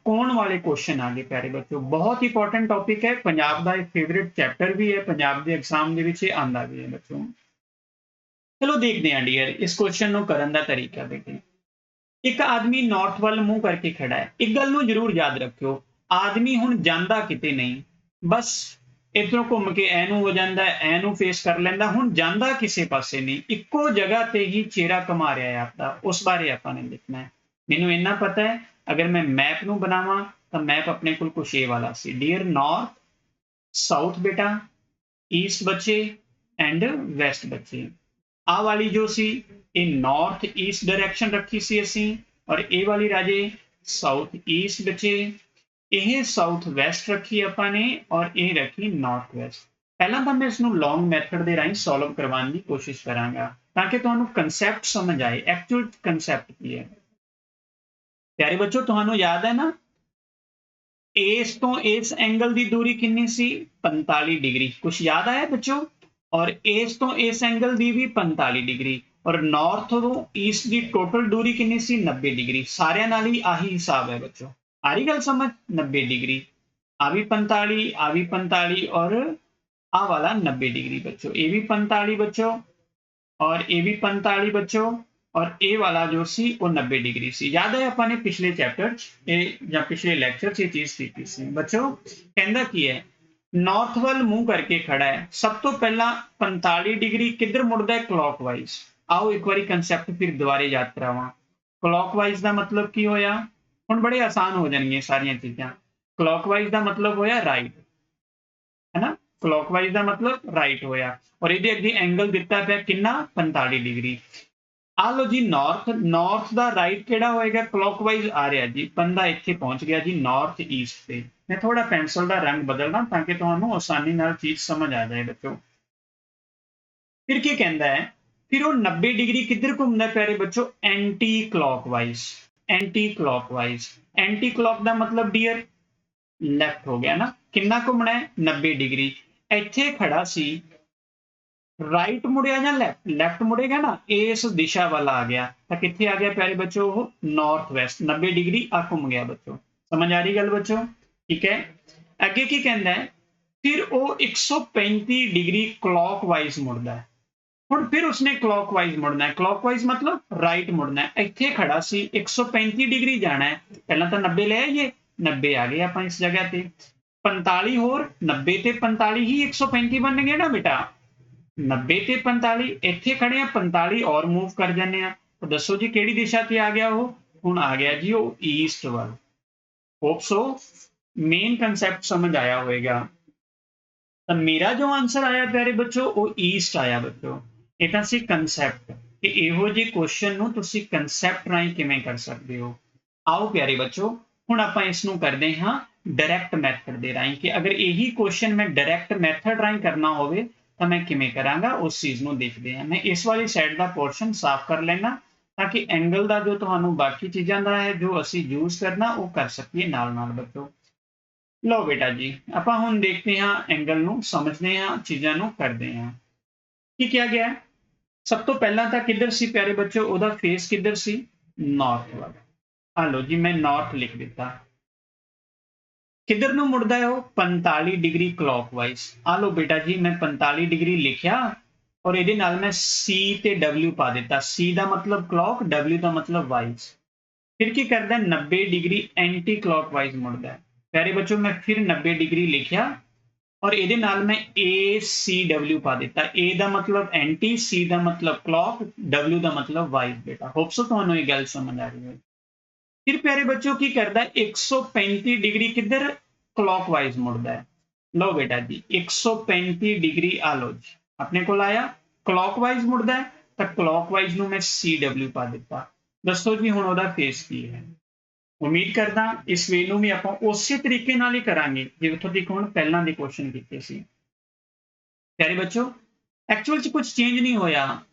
ਕੋਣ ਵਾਲੇ ਕੁਐਸਚਨ ਆ ਗਏ ਪਿਆਰੇ ਬੱਚੋ, ਬਹੁਤ ਇੰਪੋਰਟੈਂਟ ਟੌਪਿਕ ਹੈ, ਪੰਜਾਬ ਦਾ ਇੱਕ ਫੇਵਰਿਟ ਚੈਪਟਰ ਵੀ ਹੈ, ਪੰਜਾਬ ਦੇ ਐਗਜ਼ਾਮ ਦੇ ਵਿੱਚ ਇਹ ਆਂਦਾ ਵੀ ਹੈ ਬੱਚੋ। ਚਲੋ ਦੇਖਦੇ ਹਾਂ ਡੀਅਰ ਇਸ ਕੁਐਸਚਨ ਨੂੰ ਕਰਨ ਦਾ ਤਰੀਕਾ ਦੇਖਦੇ। ਇੱਕ ਆਦਮੀ ਨਾਰਥ ਵੱਲ ਮੂੰਹ ਕਰਕੇ ਖੜਾ ਹੈ। ਇੱਕ ਗੱਲ ਨੂੰ ਜ਼ਰੂਰ ਯਾਦ ਰੱਖਿਓ, ਆਦਮੀ ਹੁਣ ਜਾਂਦਾ ਕਿਤੇ ਨਹੀਂ, ਬਸ ਇੱਧਰੋਂ ਘੁੰਮ ਕੇ ਐਨੂੰ ਹੋ ਜਾਂਦਾ, ਐਨੂੰ ਫੇਸ ਕਰ ਲੈਂਦਾ, ਹੁਣ ਜਾਂਦਾ ਕਿਸੇ ਪਾਸੇ ਨਹੀਂ, ਇੱਕੋ ਜਗ੍ਹਾ ਤੇ ਹੀ ਚਿਹਰਾ ਘੁਮਾ ਰਿਹਾ ਹੈ ਆਪਦਾ। ਉਸ ਬਾਰੇ ਆਪਾਂ ਨੇ ਲਿਖਣਾ ਹੈ। ਮੈਨੂੰ ਇੰਨਾ ਪਤਾ ਹੈ, ਅਗਰ ਮੈਂ ਮੈਪ ਨੂੰ ਬਣਾਵਾਂ ਤਾਂ ਮੈਪ ਆਪਣੇ ਕੋਲ ਕੁਛ ਇਹ ਵਾਲਾ ਸੀ, ਡੀਅਰ ਨਾਰਥ, ਸਾਊਥ ਬੇਟਾ, ਈਸਟ ਬੱਚੇ ਐਂਡ ਵੈਸਟ ਬੱਚੇ। ਆਹ ਵਾਲੀ ਜੋ ਸੀ ਇਹ ਨਾਰਥ ਈਸਟ ਡਾਇਰੈਕਸ਼ਨ ਰੱਖੀ ਸੀ ਅਸੀਂ, ਔਰ ਇਹ ਵਾਲੀ ਰਾਜੇ ਸਾਊਥ ਈਸਟ ਬੱਚੇ, ਇਹ ਸਾਊਥ ਵੈਸਟ ਰੱਖੀ ਆਪਾਂ ਨੇ, ਔਰ ਇਹ ਰੱਖੀ ਨਾਰਥ ਵੈਸਟ। ਪਹਿਲਾਂ ਤਾਂ ਮੈਂ ਇਸ ਨੂੰ ਲੌਂਗ ਮੈਥਡ ਦੇ ਰਾਹੀਂ ਸੋਲਵ ਕਰਵਾਉਣ ਦੀ ਕੋਸ਼ਿਸ਼ ਕਰਾਂਗਾ ਤਾਂ ਕਿ ਤੁਹਾਨੂੰ ਕੰਸੈਪਟ ਸਮਝ ਆਏ, ਐਕਚੁਅਲ ਕੰਸੈਪਟ ਕੀ ਹੈ। ਪਿਆਰੇ ਬੱਚੋ ਤੁਹਾਨੂੰ ਯਾਦ ਹੈ ਨਾ, ਇਸ ਤੋਂ ਇਸ ਐਂਗਲ ਦੀ ਦੂਰੀ ਕਿੰਨੀ ਸੀ, 45 ਡਿਗਰੀ। ਕੁਛ ਯਾਦ ਆਇਆ ਬੱਚੋ? ਔਰ ਇਸ ਤੋਂ ਇਸ ਐਂਗਲ ਦੀ ਵੀ 45 ਡਿਗਰੀ, ਔਰ ਨਾਰਥ ਤੋਂ ਈਸਟ ਦੀ ਟੋਟਲ ਦੂਰੀ ਕਿੰਨੀ ਸੀ, 90 ਡਿਗਰੀ। ਸਾਰਿਆਂ ਨਾਲ ਹੀ ਆਹੀ ਹਿਸਾਬ ਹੈ ਬੱਚੋ, ਆ ਰਹੀ ਗੱਲ ਸਮਝ? 90 ਡਿਗਰੀ, ਆ ਵੀ 45, ਆ ਵੀ 45, ਔਰ ਆ ਵਾਲਾ 90 ਡਿਗਰੀ ਬੱਚੋ, ਇਹ ਵੀ 45 ਬੱਚੋ, ਔਰ ਇਹ ਵੀ 45 ਬੱਚੋ, ਔਰ ਇਹ ਵਾਲਾ ਜੋ ਸੀ ਉਹ 90 ਡਿਗਰੀ ਸੀ। ਯਾਦ ਹੈ ਆਪਾਂ ਨੇ ਪਿਛਲੇ ਚੈਪਟਰ ਚ ਇਹ ਜਾਂ ਪਿਛਲੇ ਲੈਕਚਰ ਚ ਇਹ ਚੀਜ਼ ਕੀਤੀ ਸੀ ਬੱਚੋ। ਕਹਿੰਦਾ ਕੀ ਹੈ, ਨਾਰਥ ਵੱਲ ਮੂੰਹ ਕਰਕੇ ਖੜਾ ਹੈ, ਸਭ ਤੋਂ ਪਹਿਲਾਂ 45 ਡਿਗਰੀ ਕਿੱਧਰ ਮੁੜਦਾ ਹੈ, ਕਲੌਕਵਾਈਜ਼। ਆਓ ਇੱਕ ਵਾਰੀ ਕੰਸੈਪਟ ਫਿਰ ਦੁਬਾਰੇ ਯਾਦ ਕਰਾਵਾਂ। ਕਲੌਕਵਾਈਜ਼ ਦਾ ਮਤਲਬ ਕੀ ਹੋਇਆ, ਹੁਣ ਬੜੇ ਆਸਾਨ ਹੋ ਜਾਣਗੀਆਂ ਸਾਰੀਆਂ ਚੀਜ਼ਾਂ। ਕਲੌਕਵਾਈਜ਼ ਦਾ ਮਤਲਬ ਹੋਇਆ ਰਾਈਟ, है ना। क्लॉकवाइज का मतलब राइट होया, और ये अगे एंगल दिता पे कितना, 45 डिग्री। आ लो जी नॉर्थ, नॉर्थ का राइट केड़ा होएगा, क्लॉकवाइज आ रहा जी, बंदा इत्थे पहुंच गया जी नॉर्थ ईस्ट पे। मैं थोड़ा पेंसिल का रंग बदलना ताकि तुहानू आसानी नाल चीज समझ आ जाए बच्चों। फिर की कहता है, फिर वो 90 डिग्री किधर घूमता है प्यारे बच्चों, anti clockwise. Anti clockwise, anti clock का मतलब डियर ਲੈਫਟ ਹੋ ਗਿਆ ਨਾ। ਕਿੰਨਾ ਘੁੰਮਣਾ ਹੈ, 90 ਡਿਗਰੀ। ਇੱਥੇ ਖੜਾ ਸੀ, ਰਾਈਟ ਮੁੜਿਆ ਜਾਂ ਲੈਫਟ, ਲੈਫਟ ਮੁੜੇਗਾ ਨਾ, ਇਸ ਦਿਸ਼ਾ ਵੱਲ ਆ ਗਿਆ ਤਾਂ ਕਿੱਥੇ ਆ ਗਿਆ ਪਿਆਰੇ ਬੱਚੋ, ਉਹ ਨਾਰਥ ਵੈਸਟ, 90 ਡਿਗਰੀ ਆ ਘੁੰਮ ਗਿਆ ਬੱਚੋ। ਸਮਝ ਆ ਰਹੀ ਗੱਲ ਬੱਚੋ? ਠੀਕ ਹੈ। ਅੱਗੇ ਕੀ ਕਹਿੰਦਾ ਹੈ, ਫਿਰ ਉਹ 135 ਡਿਗਰੀ ਕਲੌਕਵਾਈਜ਼ ਮੁੜਦਾ ਹੈ। ਹੁਣ ਫਿਰ ਉਸਨੇ ਕਲੌਕਵਾਈਜ਼ ਮੁੜਨਾ ਹੈ, ਕਲੌਕਵਾਈਜ਼ ਮਤਲਬ ਰਾਈਟ ਮੁੜਨਾ ਹੈ। ਇੱਥੇ ਖੜਾ ਸੀ, 135 ਡਿਗਰੀ ਜਾਣਾ ਹੈ, ਪਹਿਲਾਂ ਤਾਂ 90 ਲੈ ਆਈਏ, 90 ਆ ਗਏ ਆਪਾਂ ਇਸ ਜਗ੍ਹਾ ਤੇ, 45 ਹੋਰ, 90 ਤੇ 45 ਹੀ 135 ਬਣ ਗਏ ਨਾ ਬੇਟਾ। 90 ਤੇ 45 ਇੱਥੇ ਖੜੇ ਆ, 45 ਔਰ ਮੂਵ ਕਰ ਜਾਂਦੇ ਆ, ਤਾਂ ਦੱਸੋ ਜੀ ਕਿਹੜੀ ਦਿਸ਼ਾ ਤੇ ਆ ਗਿਆ ਉਹ, ਹੁਣ ਆ ਗਿਆ ਜੀ ਉਹ ਈਸਟ ਵੱਲ। ਹੋਪ ਸੋ ਮੇਨ ਕੰਸੈਪਟ ਸਮਝ ਆਇਆ ਹੋਵੇਗਾ। ਤਾਂ ਮੇਰਾ ਜੋ ਆंसर ਆਇਆ ਪਿਆਰੇ ਬੱਚੋ ਉਹ ਈਸਟ ਆਇਆ ਬੱਚੋ। ਇਹ ਤਾਂ ਸੀ ਕੰਸੈਪਟ। कि ਇਹੋ ਜਿਹੇ ਕੁਐਸਚਨ ਨੂੰ ਤੁਸੀਂ ਕਨਸੈਪਟ ਰਾਹੀਂ ਕਿਵੇਂ ਕਰ ਸਕਦੇ ਹੋ। ਆਓ ਪਿਆਰੇ ਬੱਚੋ ਹੁਣ ਆਪਾਂ ਇਸ ਨੂੰ ਕਰਦੇ ਹਾਂ ਡਾਇਰੈਕਟ ਮੈਥਡ ਦੇ ਰਾਹੀਂ ਕਿ ਅਗਰ ਇਹੀ ਕੁਐਸਚਨ ਮੈਂ ਡਾਇਰੈਕਟ ਮੈਥਡ ਰਾਹੀਂ ਕਰਨਾ ਹੋਵੇ ਤਾਂ ਮੈਂ ਕਿਵੇਂ ਕਰਾਂਗਾ, ਉਸ ਚੀਜ਼ ਨੂੰ ਦੇਖਦੇ ਹਾਂ। ਮੈਂ ਇਸ ਵਾਲੀ ਸਾਈਡ ਦਾ ਪੋਰਸ਼ਨ ਸਾਫ਼ ਕਰ ਲੈਣਾ ਤਾਂ ਕਿ ਐਂਗਲ ਦਾ ਜੋ ਤੁਹਾਨੂੰ ਬਾਕੀ ਚੀਜ਼ਾਂ ਦਾ ਹੈ ਜੋ ਅਸੀਂ ਯੂਜ਼ ਕਰਨਾ ਉਹ ਕਰ ਸਕੀਏ ਨਾਲ ਨਾਲ ਬੱਚੋ। ਲਓ ਬੇਟਾ ਜੀ ਆਪਾਂ ਹੁਣ ਦੇਖਦੇ ਹਾਂ ਐਂਗਲ ਨੂੰ, ਸਮਝਦੇ ਹਾਂ, ਚੀਜ਼ਾਂ ਨੂੰ ਕਰਦੇ ਹਾਂ। ਕੀ ਕਿਹਾ ਗਿਆ? ਸਭ ਤੋਂ ਪਹਿਲਾਂ ਤਾਂ ਕਿੱਧਰ ਸੀ ਪਿਆਰੇ ਬੱਚੋ, ਉਹਦਾ ਫੇਸ ਕਿੱਧਰ ਸੀ? ਨਾਰਥ ਵੱਲ। ਆ ਲਓ ਜੀ ਮੈਂ ਨਾਰਥ ਲਿਖ ਦਿੱਤਾ। ਕਿੱਧਰ ਨੂੰ ਮੁੜਦਾ ਹੈ ਉਹ? 45 ਡਿਗਰੀ ਕਲੌਕਵਾਈਜ਼। ਆ ਲਓ ਬੇਟਾ ਜੀ ਮੈਂ 45 ਡਿਗਰੀ ਲਿਖਿਆ ਔਰ ਇਹਦੇ ਨਾਲ ਮੈਂ C ਤੇ W ਪਾ ਦਿੱਤਾ। C ਦਾ ਮਤਲਬ ਕਲੌਕ, W ਦਾ ਮਤਲਬ ਵਾਈਜ਼। ਫਿਰ ਕੀ ਕਰਦਾ? 90 ਡਿਗਰੀ ਐਂਟੀ ਕਲੌਕਵਾਈਜ਼ ਮੁੜਦਾ ਹੈ। ਪਿਆਰੇ ਬੱਚੋ ਮੈਂ ਫਿਰ 90 ਡਿਗਰੀ ਲਿਖਿਆ ਔਰ ਇਹਦੇ ਨਾਲ ਮੈਂ ACW ਪਾ ਦਿੱਤਾ। A ਦਾ ਮਤਲਬ ਐਂਟੀ, C ਦਾ ਮਤਲਬ ਕਲੌਕ, W ਦਾ ਮਤਲਬ ਵਾਈਜ਼ ਬੇਟਾ। ਹੋਪ ਸੋ ਤੁਹਾਨੂੰ ਇਹ ਗੱਲ ਸਮਝ ਆ ਰਹੀ ਹੈ। ਫਿਰ ਪਿਆਰੇ ਬੱਚੋ ਕੀ ਕਰਦਾ? 135 ਡਿਗਰੀ ਕਿੱਧਰ? ਕਲੌਕਵਾਈਜ਼ ਮੁੜਦਾ ਹੈ। ਲਓ ਬੇਟਾ ਜੀ 135 ਡਿਗਰੀ ਆ ਲਓ ਜੀ ਆਪਣੇ ਕੋਲ ਆਇਆ, ਕਲੌਕਵਾਈਜ਼ ਮੁੜਦਾ ਹੈ ਤਾਂ ਕਲੌਕਵਾਈਜ਼ ਨੂੰ ਮੈਂ CW ਪਾ ਦਿੱਤਾ। ਦੱਸੋ ਜੀ ਹੁਣ ਉਹਦਾ ਫੇਸ ਕੀ ਹੈ? ਉਮੀਦ ਕਰਦਾ ਇਸ ਵੇ ਨੂੰ ਵੀ ਆਪਾਂ ਉਸੇ ਤਰੀਕੇ ਨਾਲ ਹੀ ਕਰਾਂਗੇ ਜਿੱਥੋਂ ਤੱਕ ਹੁਣ ਪਹਿਲਾਂ ਦੇ ਕੁਐਸਚਨ ਕੀਤੇ ਸੀ। ਪਿਆਰੇ ਬੱਚੋ ਐਕਚੁਅਲ ਚ ਕੁਝ ਚੇਂਜ ਨਹੀਂ ਹੋਇਆ।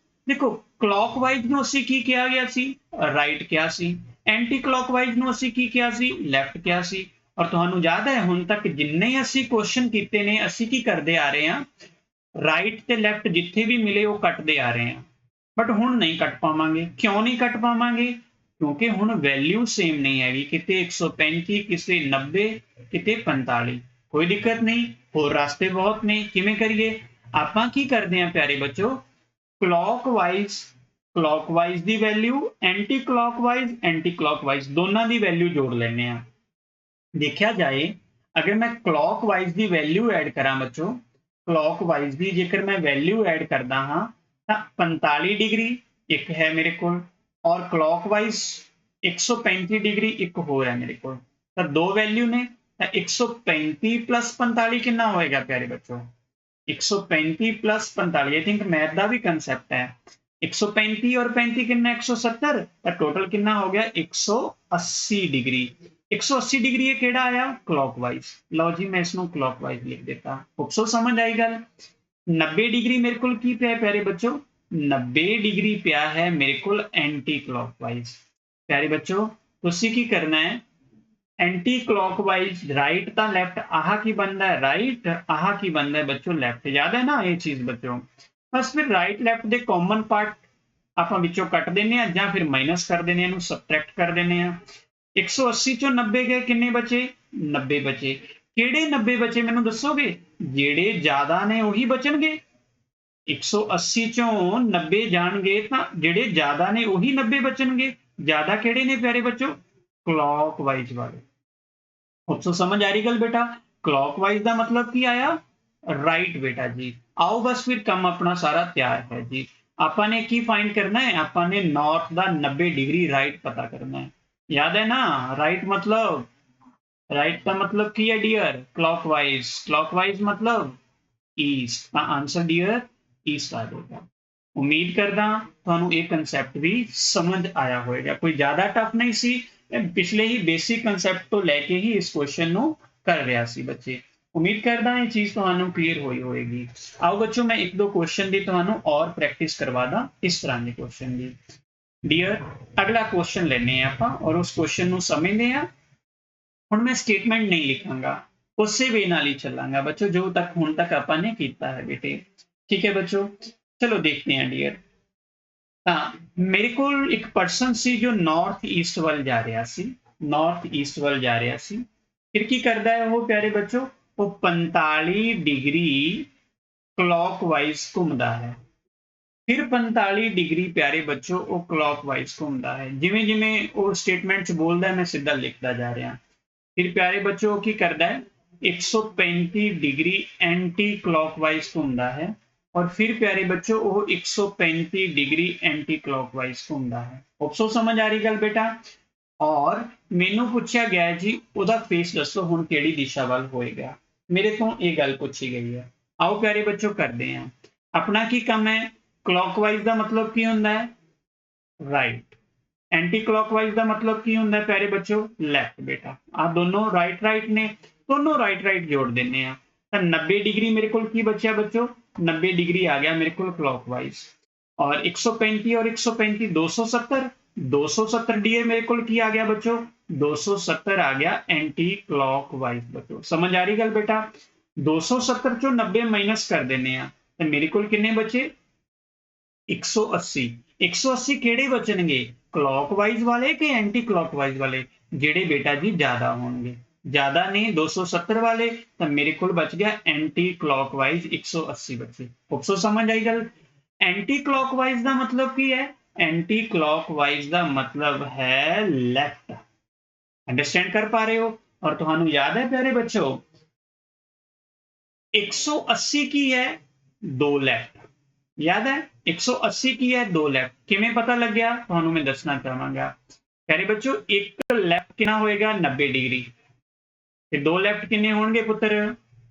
ਦੇਖੋ ਕਲੌਕਵਾਈਜ਼ ਨੂੰ ਅਸੀਂ ਕੀ ਕਿਹਾ ਗਿਆ ਸੀ? ਰਾਈਟ ਕਿਹਾ ਸੀ। ਐਂਟੀ ਕਲੌਕਵਾਈਜ਼ ਨੂੰ ਅਸੀਂ ਕੀ ਕਿਹਾ ਸੀ? ਲੈਫਟ ਕਿਹਾ ਸੀ। ਔਰ ਤੁਹਾਨੂੰ ਯਾਦ ਹੈ ਹੁਣ ਤੱਕ ਜਿੰਨੇ ਅਸੀਂ ਕੁਐਸਚਨ ਕੀਤੇ ਨੇ ਅਸੀਂ ਕੀ ਕਰਦੇ ਆ ਰਹੇ ਹਾਂ? ਰਾਈਟ ਤੇ ਲੈਫਟ ਜਿੱਥੇ ਵੀ ਮਿਲੇ ਉਹ ਕੱਟਦੇ ਆ ਰਹੇ ਹਾਂ। ਬਟ ਹੁਣ ਨਹੀਂ ਕੱਟ ਪਾਵਾਂਗੇ। ਕਿਉਂ ਨਹੀਂ ਕੱਟ ਪਾਵਾਂਗੇ? ਕਿਉਂਕਿ ਹੁਣ ਵੈਲਿਊ ਸੇਮ ਨਹੀਂ ਹੈਗੀ, ਕਿਤੇ 135, ਕਿਸੇ 90, ਕਿਤੇ 45। ਕੋਈ ਦਿੱਕਤ ਨਹੀਂ, ਹੋਰ ਰਾਸਤੇ ਬਹੁਤ ਨੇ। ਕਿਵੇਂ ਕਰੀਏ? ਆਪਾਂ ਕੀ ਕਰਦੇ ਹਾਂ ਪਿਆਰੇ ਬੱਚੋ, ਕਲੌਕਵਾਈਜ਼ ਦੀ ਵੈਲਿਊ, ਐਂਟੀ ਕਲੌਕਵਾਈਜ਼ ਦੋਨਾਂ ਦੀ ਵੈਲਿਊ ਜੋੜ ਲੈਂਦੇ ਹਾਂ। ਦੇਖਿਆ ਜਾਏ ਅਗਰ ਮੈਂ ਕਲੌਕਵਾਈਜ਼ ਦੀ ਵੈਲਿਊ ਐਡ ਕਰਾਂ ਬੱਚੋ, ਕਲੌਕਵਾਈਜ਼ ਦੀ ਜੇਕਰ ਮੈਂ ਵੈਲਿਊ ਐਡ ਕਰਦਾ ਹਾਂ ਤਾਂ 45 ਡਿਗਰੀ ਇੱਕ ਹੈ ਮੇਰੇ ਕੋਲ ਔਰ ਕਲੌਕਵਾਈਜ਼ 135 ਡਿਗਰੀ ਇੱਕ ਹੋਰ ਹੈ ਮੇਰੇ ਕੋਲ, ਤਾਂ ਦੋ ਵੈਲਿਊ ਨੇ ਤਾਂ 135 ਪਲੱਸ 45 ਕਿੰਨਾ ਹੋਏਗਾ ਪਿਆਰੇ ਬੱਚੋ? 135 ਪਲੱਸ 45, ਆਈ ਥਿੰਕ ਮੈਥ ਦਾ ਵੀ ਕਨਸੈਪਟ ਹੈ। 135 ਔਰ 35 ਕਿੰਨਾ? 170, ਤਾਂ ਟੋਟਲ ਕਿੰਨਾ ਹੋ ਗਿਆ? 180 ਡਿਗਰੀ। 180 ਡਿਗਰੀ ਇਹ ਕਿਹੜਾ ਆਇਆ? ਕਲੌਕਵਾਈਜ਼। ਲਓ ਜੀ ਮੈਂ ਇਸ ਨੂੰ ਕਲੌਕਵਾਈਜ਼ ਲਿਖ ਦਿੱਤਾ। ਹੋਪ ਸੋ ਸਮਝ ਆਈ ਗੱਲ। 90 ਡਿਗਰੀ ਮੇਰੇ ਕੋਲ ਕੀ ਪਿਆ ਪਿਆਰੇ ਬੱਚੋ? 90 ਡਿਗਰੀ ਪਿਆ ਹੈ ਮੇਰੇ ਕੋਲ ਐਂਟੀ ਕਲੌਕਵਾਈਜ਼। ਪਿਆਰੇ ਬੱਚੋ ਤੁਸੀਂ ਕੀ ਕਰਨਾ ਹੈ? ਐਂਟੀ ਕਲੌਕਵਾਈਜ਼ ਰਾਈਟ ਤਾਂ ਲੈਫਟ, ਆਹ ਕੀ ਬਣਦਾ ਹੈ? ਰਾਈਟ, ਆਹ ਕੀ ਬਣਦਾ ਹੈ ਬੱਚੋ? ਲੈਫਟ। ਯਾਦ ਹੈ ਨਾ ਇਹ ਚੀਜ਼ ਬੱਚੋ? ਬਸ ਫਿਰ ਰਾਈਟ ਲੈਫਟ ਦੇ ਕਾਮਨ ਪਾਰਟ ਆਪਾਂ ਵਿੱਚੋਂ ਕੱਟ ਦਿੰਦੇ ਆ ਜਾਂ ਫਿਰ ਮਾਈਨਸ ਕਰ ਦਿੰਦੇ ਆ, ਇਹਨੂੰ ਸਬਟਰੈਕਟ ਕਰ ਦਿੰਦੇ ਆ। 180 ਚੋਂ 90 ਗਏ, ਕਿੰਨੇ ਬਚੇ? 90 ਬਚੇ। ਕਿਹੜੇ 90 ਬਚੇ ਮੈਨੂੰ ਦੱਸੋਗੇ? ਜਿਹੜੇ ਜ਼ਿਆਦਾ ਨੇ ਉਹੀ ਬਚਣਗੇ। 180 ਚੋਂ 90 ਜਾਣਗੇ ਤਾਂ ਜਿਹੜੇ ਜ਼ਿਆਦਾ ਨੇ ਉਹੀ 90 ਬਚਣਗੇ। ਜ਼ਿਆਦਾ ਕਿਹੜੇ ਨੇ ਪਿਆਰੇ ਬੱਚੋ? ਕਲੌਕਵਾਈਜ਼ ਵਾਲੇ। ਉੱਥੋਂ ਸਮਝ ਆ ਰਹੀ ਗੱਲ ਬੇਟਾ? ਕਲੌਕਵਾਈਜ਼ ਦਾ ਮਤਲਬ ਕੀ ਆਇਆ? ਰਾਈਟ ਬੇਟਾ ਜੀ। ਆਓ ਬਸ ਫਿਰ ਕੰਮ ਆਪਣਾ ਸਾਰਾ ਤਿਆਰ ਹੈ ਜੀ। ਆਪਾਂ ਨੇ ਕੀ ਫਾਈਂਡ ਕਰਨਾ ਹੈ? ਆਪਾਂ ਨੇ ਨਾਰਥ ਦਾ 90 ਡਿਗਰੀ ਰਾਈਟ ਪਤਾ ਕਰਨਾ ਹੈ। ਯਾਦ ਹੈ ਨਾ? ਰਾਈਟ ਮਤਲਬ, ਰਾਈਟ ਦਾ ਮਤਲਬ ਕੀ ਹੈ ਡੀਅਰ? ਕਲੌਕਵਾਈਜ਼। ਕਲੌਕਵਾਈਜ਼ ਮਤਲਬ ਈਸਟ, ਤਾਂ ਆਂਸਰ ਡੀਅਰ ਈਸਟ ਆ ਜਾਏਗਾ। ਉਮੀਦ ਕਰਦਾ ਤੁਹਾਨੂੰ ਇਹ ਕਨਸੈਪਟ ਵੀ ਸਮਝ ਆਇਆ ਹੋਵੇਗਾ। ਕੋਈ ਜ਼ਿਆਦਾ ਟਫ ਨਹੀਂ ਸੀ, ਪਿਛਲੇ ਹੀ ਬੇਸਿਕ ਕਨਸੈਪਟ ਤੋਂ ਲੈ ਕੇ ਹੀ ਇਸ ਕੁਐਸਚਨ ਨੂੰ ਕਰ ਰਿਹਾ ਸੀ ਬੱਚੇ। ਉਮੀਦ ਕਰਦਾ ਇਹ ਚੀਜ਼ ਤੁਹਾਨੂੰ ਕਲੀਅਰ ਹੋਈ ਹੋਏਗੀ। ਆਓ ਬੱਚੋ ਮੈਂ ਇੱਕ ਦੋ ਕੁਐਸਚਨ ਦੀ ਤੁਹਾਨੂੰ ਔਰ ਪ੍ਰੈਕਟਿਸ ਕਰਵਾ ਦਾਂ ਇਸ ਤਰ੍ਹਾਂ ਦੇ ਕੁਐਸਚਨ ਦੀ। ਡੀਅਰ ਅਗਲਾ ਕੁਐਸਚਨ ਲੈਣੇ ਆ ਆਪਾਂ ਔਰ ਉਸ ਕੁਐਸਚਨ ਨੂੰ ਸਮਝਦੇ ਆ। ਹੁਣ ਮੈਂ ਸਟੇਟਮੈਂਟ ਨਹੀਂ ਲਿਖਾਂਗਾ, ਉਸੇ ਵੇ ਨਾਲ ਹੀ ਚੱਲਾਂਗਾ ਬੱਚੋ ਜੋ ਤੱਕ ਹੁਣ ਤੱਕ ਆਪਾਂ ਨੇ ਕੀਤਾ ਹੈ ਬੇਟੇ। ਠੀਕ ਹੈ ਬੱਚੋ, ਚਲੋ ਦੇਖਦੇ ਹਾਂ ਡੀਅਰ। ਤਾਂ ਮੇਰੇ ਕੋਲ ਇੱਕ ਪਰਸਨ ਸੀ ਜੋ ਨਾਰਥ ਈਸਟ ਵੱਲ ਜਾ ਰਿਹਾ ਸੀ, ਨਾਰਥ ਈਸਟ ਵੱਲ ਜਾ ਰਿਹਾ ਸੀ। ਫਿਰ ਕੀ ਕਰਦਾ ਹੈ ਉਹ ਪਿਆਰੇ ਬੱਚੋ? ਉਹ 45 ਡਿਗਰੀ ਕਲੌਕਵਾਈਜ਼ ਘੁੰਮਦਾ ਹੈ। ਫਿਰ 45 ਡਿਗਰੀ ਪਿਆਰੇ ਬੱਚੋ ਉਹ ਕਲੌਕਵਾਈਜ਼ ਘੁੰਮਦਾ ਹੈ। ਜਿਵੇਂ ਜਿਵੇਂ ਉਹ ਸਟੇਟਮੈਂਟ 'ਚ ਬੋਲਦਾ ਮੈਂ ਸਿੱਧਾ ਲਿਖਦਾ ਜਾ ਰਿਹਾ। ਫਿਰ ਪਿਆਰੇ ਬੱਚੋ ਉਹ ਕੀ ਕਰਦਾ ਹੈ? 135 ਡਿਗਰੀ ਐਂਟੀ ਕਲੌਕਵਾਈਜ਼ ਘੁੰਮਦਾ ਹੈ और फिर प्यारे बच्चों वो 135 डिग्री एंटी क्लॉकवाइज घूमता है। होप सो समझ आ रही गल बेटा? और मैनू पूछा गया जी ਉਹਦਾ फेस दसो हुण किहड़ी दिशा वाल होएगा। मेरे तो ये गल पूछी गई है। आओ प्यारे बच्चों करते हैं। अपना की काम है? क्लॉकवाइज का मतलब की होंदा है? राइट। एंटी क्लॉकवाइज का मतलब की होंगे प्यारे बच्चों लैफ्ट बेटा। आ दोनों राइट राइट ने, दोनों राइट राइट जोड़ देने आ तो 90 डिग्री मेरे को की बचा बच्चों, 90 डिग्री आ गया मेरे को क्लॉकवाइज। और 135 और 135 270, 270 डी मेरे को की आ गया बच्चों, 270 आ गया एंटी क्लॉकवाइज बच्चों। समझ आ रही गल बेटा? 270 चो 90 माइनस कर देने आ तो मेरे को किन्ने बचे 180। 180 ਕਿਹੜੇ ਬਚਣਗੇ क्लॉकवाइज वाले कि एंटी क्लॉकवाइज वाले? ਜਿਹੜੇ बेटा जी ज्यादा होंगे, ज्यादा ने 270 वाले तो मेरे को बच गया एंटी क्लॉकवाइज 180 बचे। उपसो समझ आई गल? एंटी क्लॉकवाइज का मतलब की है? एंटी क्लॉकवाइज का मतलब है लैफ्ट। अंडरस्टैंड कर पा रहे हो? और तुहानू याद है प्यारे बच्चों 180 की है दो लैफ्ट, याद है 180 की है दो लैफ्ट। किमें पता लग गया तुहानू मैं दसना चाहांगा प्यारे बच्चों। एक लैफ्ट कितना होएगा 90 डिग्री ते दो लैफ्ट किन्ने होणगे पुत्र?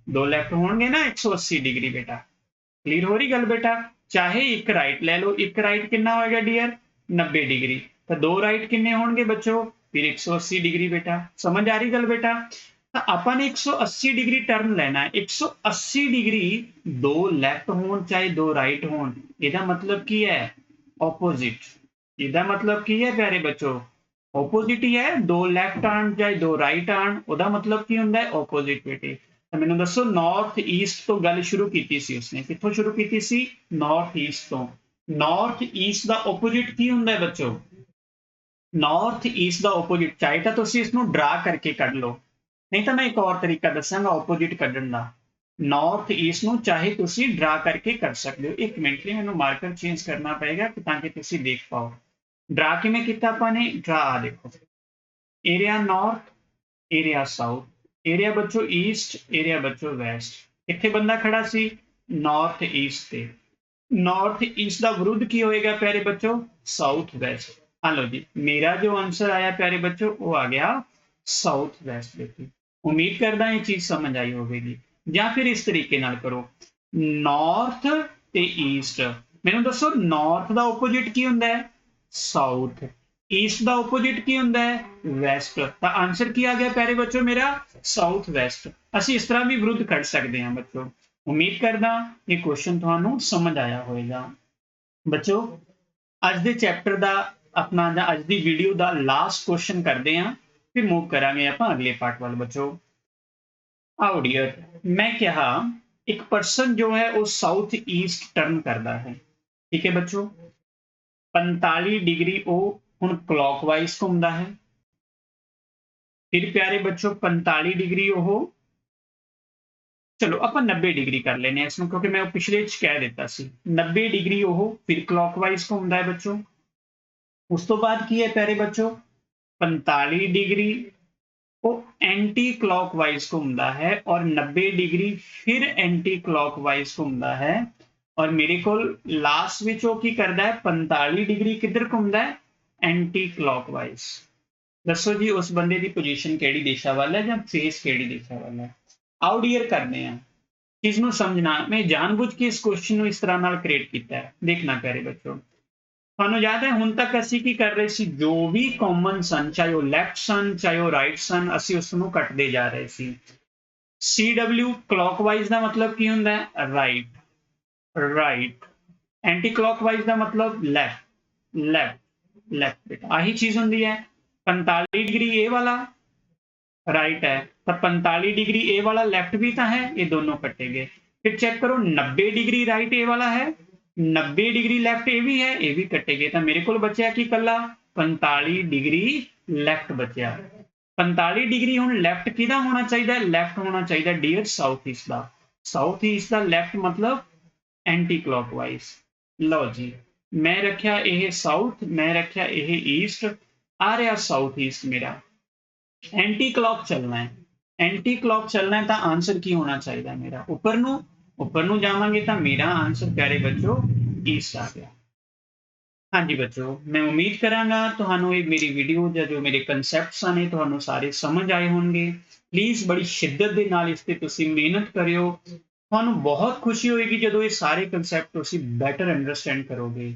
दो लैफ्ट होणगे ना 180 डिग्री बेटा। क्लियर हो रही गल बेटा? चाहे एक राइट ले लो, एक राइट कितना होएगा डियर 90 डिग्री, तो दो राइट किन्ने होणगे बच्चों फिर 180 डिग्री बेटा। समझ आ रही गल बेटा? तो ਆਪਾਂ ने 180 डिग्री टर्न लेना है। 180 डिग्री दो लैफ्ट होण चाहे दो राइट होण, ਇਹਦਾ मतलब की है ऑपोजिट। ਇਹਦਾ मतलब की है प्यारे बच्चों ऑपोजिट ही है। दो लैफ्ट आण चाहे दो राइट आण, ਉਹਦਾ मतलब की ਹੁੰਦਾ है ऑपोजिट बेटे। ਤਾਂ ਮੈਨੂੰ ਦੱਸੋ ਨਾਰਥ ਈਸਟ ਤੋਂ ਗੱਲ ਸ਼ੁਰੂ ਕੀਤੀ ਸੀ ਉਸਨੇ, ਕਿੱਥੋਂ ਸ਼ੁਰੂ ਕੀਤੀ ਸੀ? ਨਾਰਥ ਈਸਟ ਤੋਂ। ਨਾਰਥ ਈਸਟ ਦਾ ਆਪੋजिट ਕੀ ਹੁੰਦਾ ਹੈ ਬੱਚੋ? ਨਾਰਥ ਈਸਟ ਦਾ ਆਪੋजिट ਚਾਹੇ ਤਾਂ ਤੁਸੀਂ ਇਸ ਨੂੰ ਡਰਾ ਕਰਕੇ ਕੱਢ ਲਓ, नहीं तो मैं एक और तरीका दसांगा ऑपोजिट कढ़न का। नॉर्थ ईस्ट ਨੂੰ ਚਾਹੇ ਤੁਸੀਂ ਡਰਾ ਕਰਕੇ ਕਰ ਸਕਦੇ ਹੋ। ਇੱਕ ਮਿੰਟ ਲਈ ਮੈਨੂੰ ਮਾਰਕਰ ਚੇਂਜ ਕਰਨਾ ਪਏਗਾ ਤਾਂ ਕਿ ਤੁਸੀਂ ਦੇਖ ਪਾਓ। ਡਰਾ ਕਿਵੇਂ ਕੀਤਾ ਆਪਾਂ ਨੇ? ਡਰਾ ਆ ਦੇਖੋ, area north, area south, area ਬੱਚੋ ਈਸਟ, ਏਰੀਆ ਬੱਚੋ ਵੈਸਟ। ਇੱਥੇ ਬੰਦਾ ਖੜਾ ਸੀ ਨਾਰਥ ਈਸਟ ਤੇ। नॉर्थ ईस्ट का विरुद्ध की होएगा प्यारे बच्चों? South west. हेलो जी, मेरा जो आंसर आया प्यारे बच्चों वो आ गया साउथ वेस्ट बेटी। उम्मीद करदा ये चीज समझ आई होगी। या फिर इस तरीके नाल करो नॉर्थ ते ईस्ट। मैनू दसो नॉर्थ का ओपोजिट की हुंदा है? साउथ। ईस्ट का ओपोजिट की हुंदा है? वैस्ट। तो आंसर की आ गया प्यारे बच्चों मेरा साउथ वेस्ट। असी इस तरह भी विरुद्ध कढ़ सकते हैं बच्चों। उम्मीद करदा ये क्वेश्चन तुहानू समझ आया होएगा बच्चों। अज दे चैप्टर का अपना अज दी वीडियो का लास्ट क्वेश्चन करते हैं, फिर मूव करांगे आपां अगले पार्ट वाल बच्चों। आओ डियर, मैं कहा एक पर्सन जो है वो साउथ ईस्ट टर्न करता है, ठीक है बच्चों। 45 डिग्री वो हुण क्लॉकवाइज घूमता है। फिर प्यारे बच्चों 45 डिग्री वो, चलो आप 90 डिग्री कर लेने इसमें क्योंकि मैं पिछले कह दिता सी 90 डिग्री वो फिर क्लॉकवाइज घूमता है बच्चों। उस तो बाद की है प्यारे बच्चों 45 डिग्री वो एंटी क्लॉकवाइज घूमता है और 90 डिग्री फिर एंटी क्लॉकवाइज घूमता है। और मेरे को लास्ट विच वो की करता है 45 डिग्री किधर घूमता है? Anti clockwise. दसो जी उस बंदे की पोजीशन केड़ी दिशा वाल है या फेस केड़ी दिशा वाल है? आओ डियर करने हैं चीज ਨੂੰ समझना। मैं जानबूझ के इस क्वेश्चन इस तरह नाल क्रिएट किया है। देखना प्यारे बच्चों ਤੁਹਾਨੂੰ याद है हुण तक ਅਸੀਂ की कर रहे सी जो भी कॉमन सन चाहे वो लैफ्ट सन चाहे वो राइट सन ਅਸੀਂ ਉਸ ਨੂੰ ਕੱਟਦੇ जा रहे सी। CW क्लॉकवाइज का मतलब की हुंदा है? Right, right. एंटी क्लॉकवाइज का मतलब लैफ्ट, लैफ्ट, लैफ्ट बेटा। आही चीज हुंदी है। 45 डिग्री ए वाला राइट है तो 45 डिग्री ए वाला लेफ्ट भी तो है, ये दोनों कटे गए। फिर चेक करो 90 डिग्री राइट ए वाला है, 90 डिग्री लेफ्ट ए भी है, ये भी कटे गए। तो मेरे को बचा कि कला 45 डिग्री लेफ्ट बचा। 45 डिग्री हुण लेफ्ट किहदा होना चाहिए? लेफ्ट होना चाहिए डियर साउथ ईस्ट का। साउथ ईस्ट का लेफ्ट मतलब एंटी क्लॉकवाइज। लो जी मैं रखा यह साउथ, मैं रखा यह ईस्ट, आ रहा साउथ ईस्ट मेरा। एंटी क्लॉक चलना है, एंटी क्लॉक चलना है तो आंसर की होना चाहिए मेरा ऊपर नू जावांगे तो मेरा आंसर प्यारे बच्चों ईस्ट आ गया। हाँ जी बच्चों मैं उम्मीद करांगा तुहानू ये मेरी वीडियो जो मेरे कंसैप्ट्स ने तुहानू सारे समझ आए होंगे। प्लीज़ बड़ी शिद्दत के नाल इस ते तुसी मेहनत करियो। तुहानू बहुत खुशी होएगी जो ये सारे कंसैप्ट तुसी बैटर अंडरस्टैंड करोगे।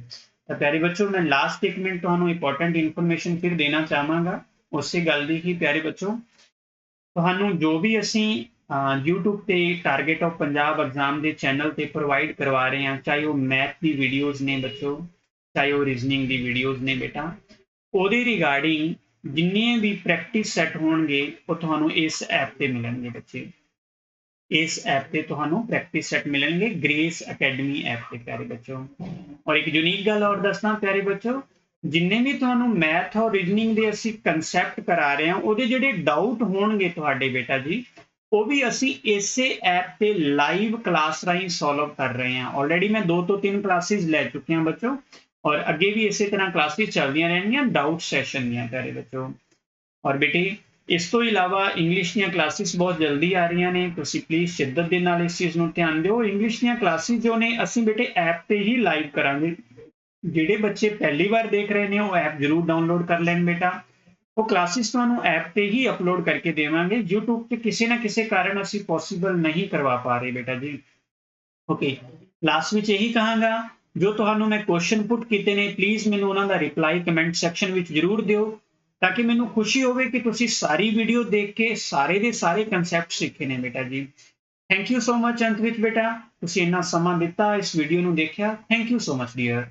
ਤਾਂ ਪਿਆਰੇ ਬੱਚੋ ਮੈਂ ਲਾਸਟ 1 ਮਿੰਟ ਤੁਹਾਨੂੰ ਇੰਪੋਰਟੈਂਟ ਇਨਫੋਰਮੇਸ਼ਨ ਫਿਰ ਦੇਣਾ ਚਾਹਾਂਗਾ ਉਸੇ ਗੱਲ ਦੀ ਹੀ। ਪਿਆਰੇ ਬੱਚੋ ਤੁਹਾਨੂੰ ਜੋ ਵੀ ਅਸੀਂ YouTube ਤੇ ਟਾਰਗੇਟ ਆਫ ਪੰਜਾਬ ਐਗਜ਼ਾਮ ਦੇ ਚੈਨਲ ਤੇ ਪ੍ਰੋਵਾਈਡ ਕਰਵਾ ਰਹੇ ਹਾਂ, ਚਾਹੇ ਉਹ ਮੈਥ ਦੀ ਵੀਡੀਓਜ਼ ਨੇ ਬੱਚੋ, ਚਾਹੇ ਉਹ ਰੀਜ਼ਨਿੰਗ ਦੀ ਵੀਡੀਓਜ਼ ਨੇ ਬੇਟਾ, ਉਹਦੇ ਰਿਗਾਰਡਿੰਗ ਜਿੰਨੇ ਵੀ ਪ੍ਰੈਕਟਿਸ ਸੈੱਟ ਹੋਣਗੇ ਉਹ ਤੁਹਾਨੂੰ ਇਸ ਐਪ ਤੇ ਮਿਲਣਗੇ ਬੱਚੇ। ਇਸ ऐप ਤੇ ਤੁਹਾਨੂੰ ਪ੍ਰੈਕਟਿਸ ਸੈੱਟ ਮਿਲਣਗੇ ਗ੍ਰੇਸ ਅਕੈਡਮੀ ਐਪ ਤੇ ਪਿਆਰੇ ਬੱਚੋ। ਔਰ ਇੱਕ ਯੂਨੀਕ ਗੱਲ ਹੋਰ ਦੱਸਣਾ ਪਿਆਰੇ ਬੱਚੋ, ਜਿੰਨੇ ਵੀ ਤੁਹਾਨੂੰ ਮੈਥ ਔਰ ਰੀਜ਼ਨਿੰਗ ਦੇ ਅਸੀਂ ਕਨਸੈਪਟ ਕਰਾ ਰਹੇ ਹਾਂ ਉਹਦੇ ਜਿਹੜੇ ਡਾਊਟ ਹੋਣਗੇ ਤੁਹਾਡੇ ਬੇਟਾ ਜੀ, ਉਹ ਵੀ ਅਸੀਂ ਇਸੇ ਐਪ ਤੇ ਲਾਈਵ ਕਲਾਸ ਰਾਹੀਂ ਸੋਲਵ ਕਰ ਰਹੇ ਹਾਂ। ਆਲਰੇਡੀ ਮੈਂ 2 ਤੋਂ 3 ਕਲਾਸਿਸ ਲੈ ਚੁੱਕਿਆ ਬੱਚੋ, ਔਰ ਅੱਗੇ ਵੀ ਇਸੇ ਤਰ੍ਹਾਂ ਕਲਾਸਿਸ ਚੱਲਦੀਆਂ ਰਹਿਣਗੀਆਂ ਡਾਊਟ ਸੈਸ਼ਨ ਦੀਆਂ ਪਿਆਰੇ ਬੱਚੋ। ਔਰ ਬੇਟੇ ਇਸ ਤੋਂ ਇਲਾਵਾ ਇੰਗਲਿਸ਼ ਦੀਆਂ ਕਲਾਸਿਸ ਬਹੁਤ ਜਲਦੀ ਆ ਰਹੀਆਂ ਨੇ, ਤੁਸੀਂ ਪਲੀਜ਼ ਸ਼ਿੱਦਤ ਦੇ ਨਾਲ ਇਸ ਚੀਜ਼ ਨੂੰ ਧਿਆਨ ਦਿਓ। ਇੰਗਲਿਸ਼ ਦੀਆਂ ਕਲਾਸਿਸ ਜੋ ਨੇ ਅਸੀਂ ਬੇਟੇ ਐਪ ਤੇ ਹੀ ਲਾਈਵ ਕਰਾਂਗੇ। ਜਿਹੜੇ ਬੱਚੇ ਪਹਿਲੀ ਵਾਰ ਦੇਖ ਰਹੇ ਨੇ ਉਹ ਐਪ ਜ਼ਰੂਰ ਡਾਊਨਲੋਡ ਕਰ ਲੈਣ ਬੇਟਾ। ਉਹ ਕਲਾਸਿਸ ਤੁਹਾਨੂੰ ਐਪ ਤੇ ਹੀ ਅਪਲੋਡ ਕਰਕੇ ਦੇਵਾਂਗੇ, YouTube ਤੇ ਕਿਸੇ ਨਾ ਕਿਸੇ ਕਾਰਨ ਅਸੀਂ ਪੋਸੀਬਲ ਨਹੀਂ ਕਰਵਾ ਪਾ ਰਹੇ ਬੇਟਾ ਜੀ। ਓਕੇ, ਲਾਸਟ ਵਿੱਚ ਇਹੀ ਕਹਾਂਗਾ, ਜੋ ਤੁਹਾਨੂੰ ਮੈਂ ਕੁਐਸਚਨ ਪੁੱਟ ਕੀਤੇ ਨੇ ਪਲੀਜ਼ ਮੈਨੂੰ ਉਹਨਾਂ ਦਾ ਰਿਪਲਾਈ ਕਮੈਂਟ ਸੈਕਸ਼ਨ ਵਿੱਚ ਜ਼ਰੂਰ ਦਿਓ, ਤਾਂ ਕਿ ਮੈਨੂੰ ਖੁਸ਼ੀ ਹੋਵੇ ਕਿ ਤੁਸੀਂ ਸਾਰੀ ਵੀਡੀਓ ਦੇਖ ਕੇ ਸਾਰੇ ਦੇ ਸਾਰੇ ਕਨਸੈਪਟ ਸਿੱਖੇ ਨੇ ਬੇਟਾ ਜੀ। ਥੈਂਕ ਯੂ ਸੋ ਮਚ ਅੰਤ ਵਿੱਚ ਬੇਟਾ, ਤੁਸੀਂ ਇੰਨਾ ਸਮਾਂ ਦਿੱਤਾ ਇਸ ਵੀਡੀਓ ਨੂੰ ਦੇਖਿਆ। Thank you so much dear.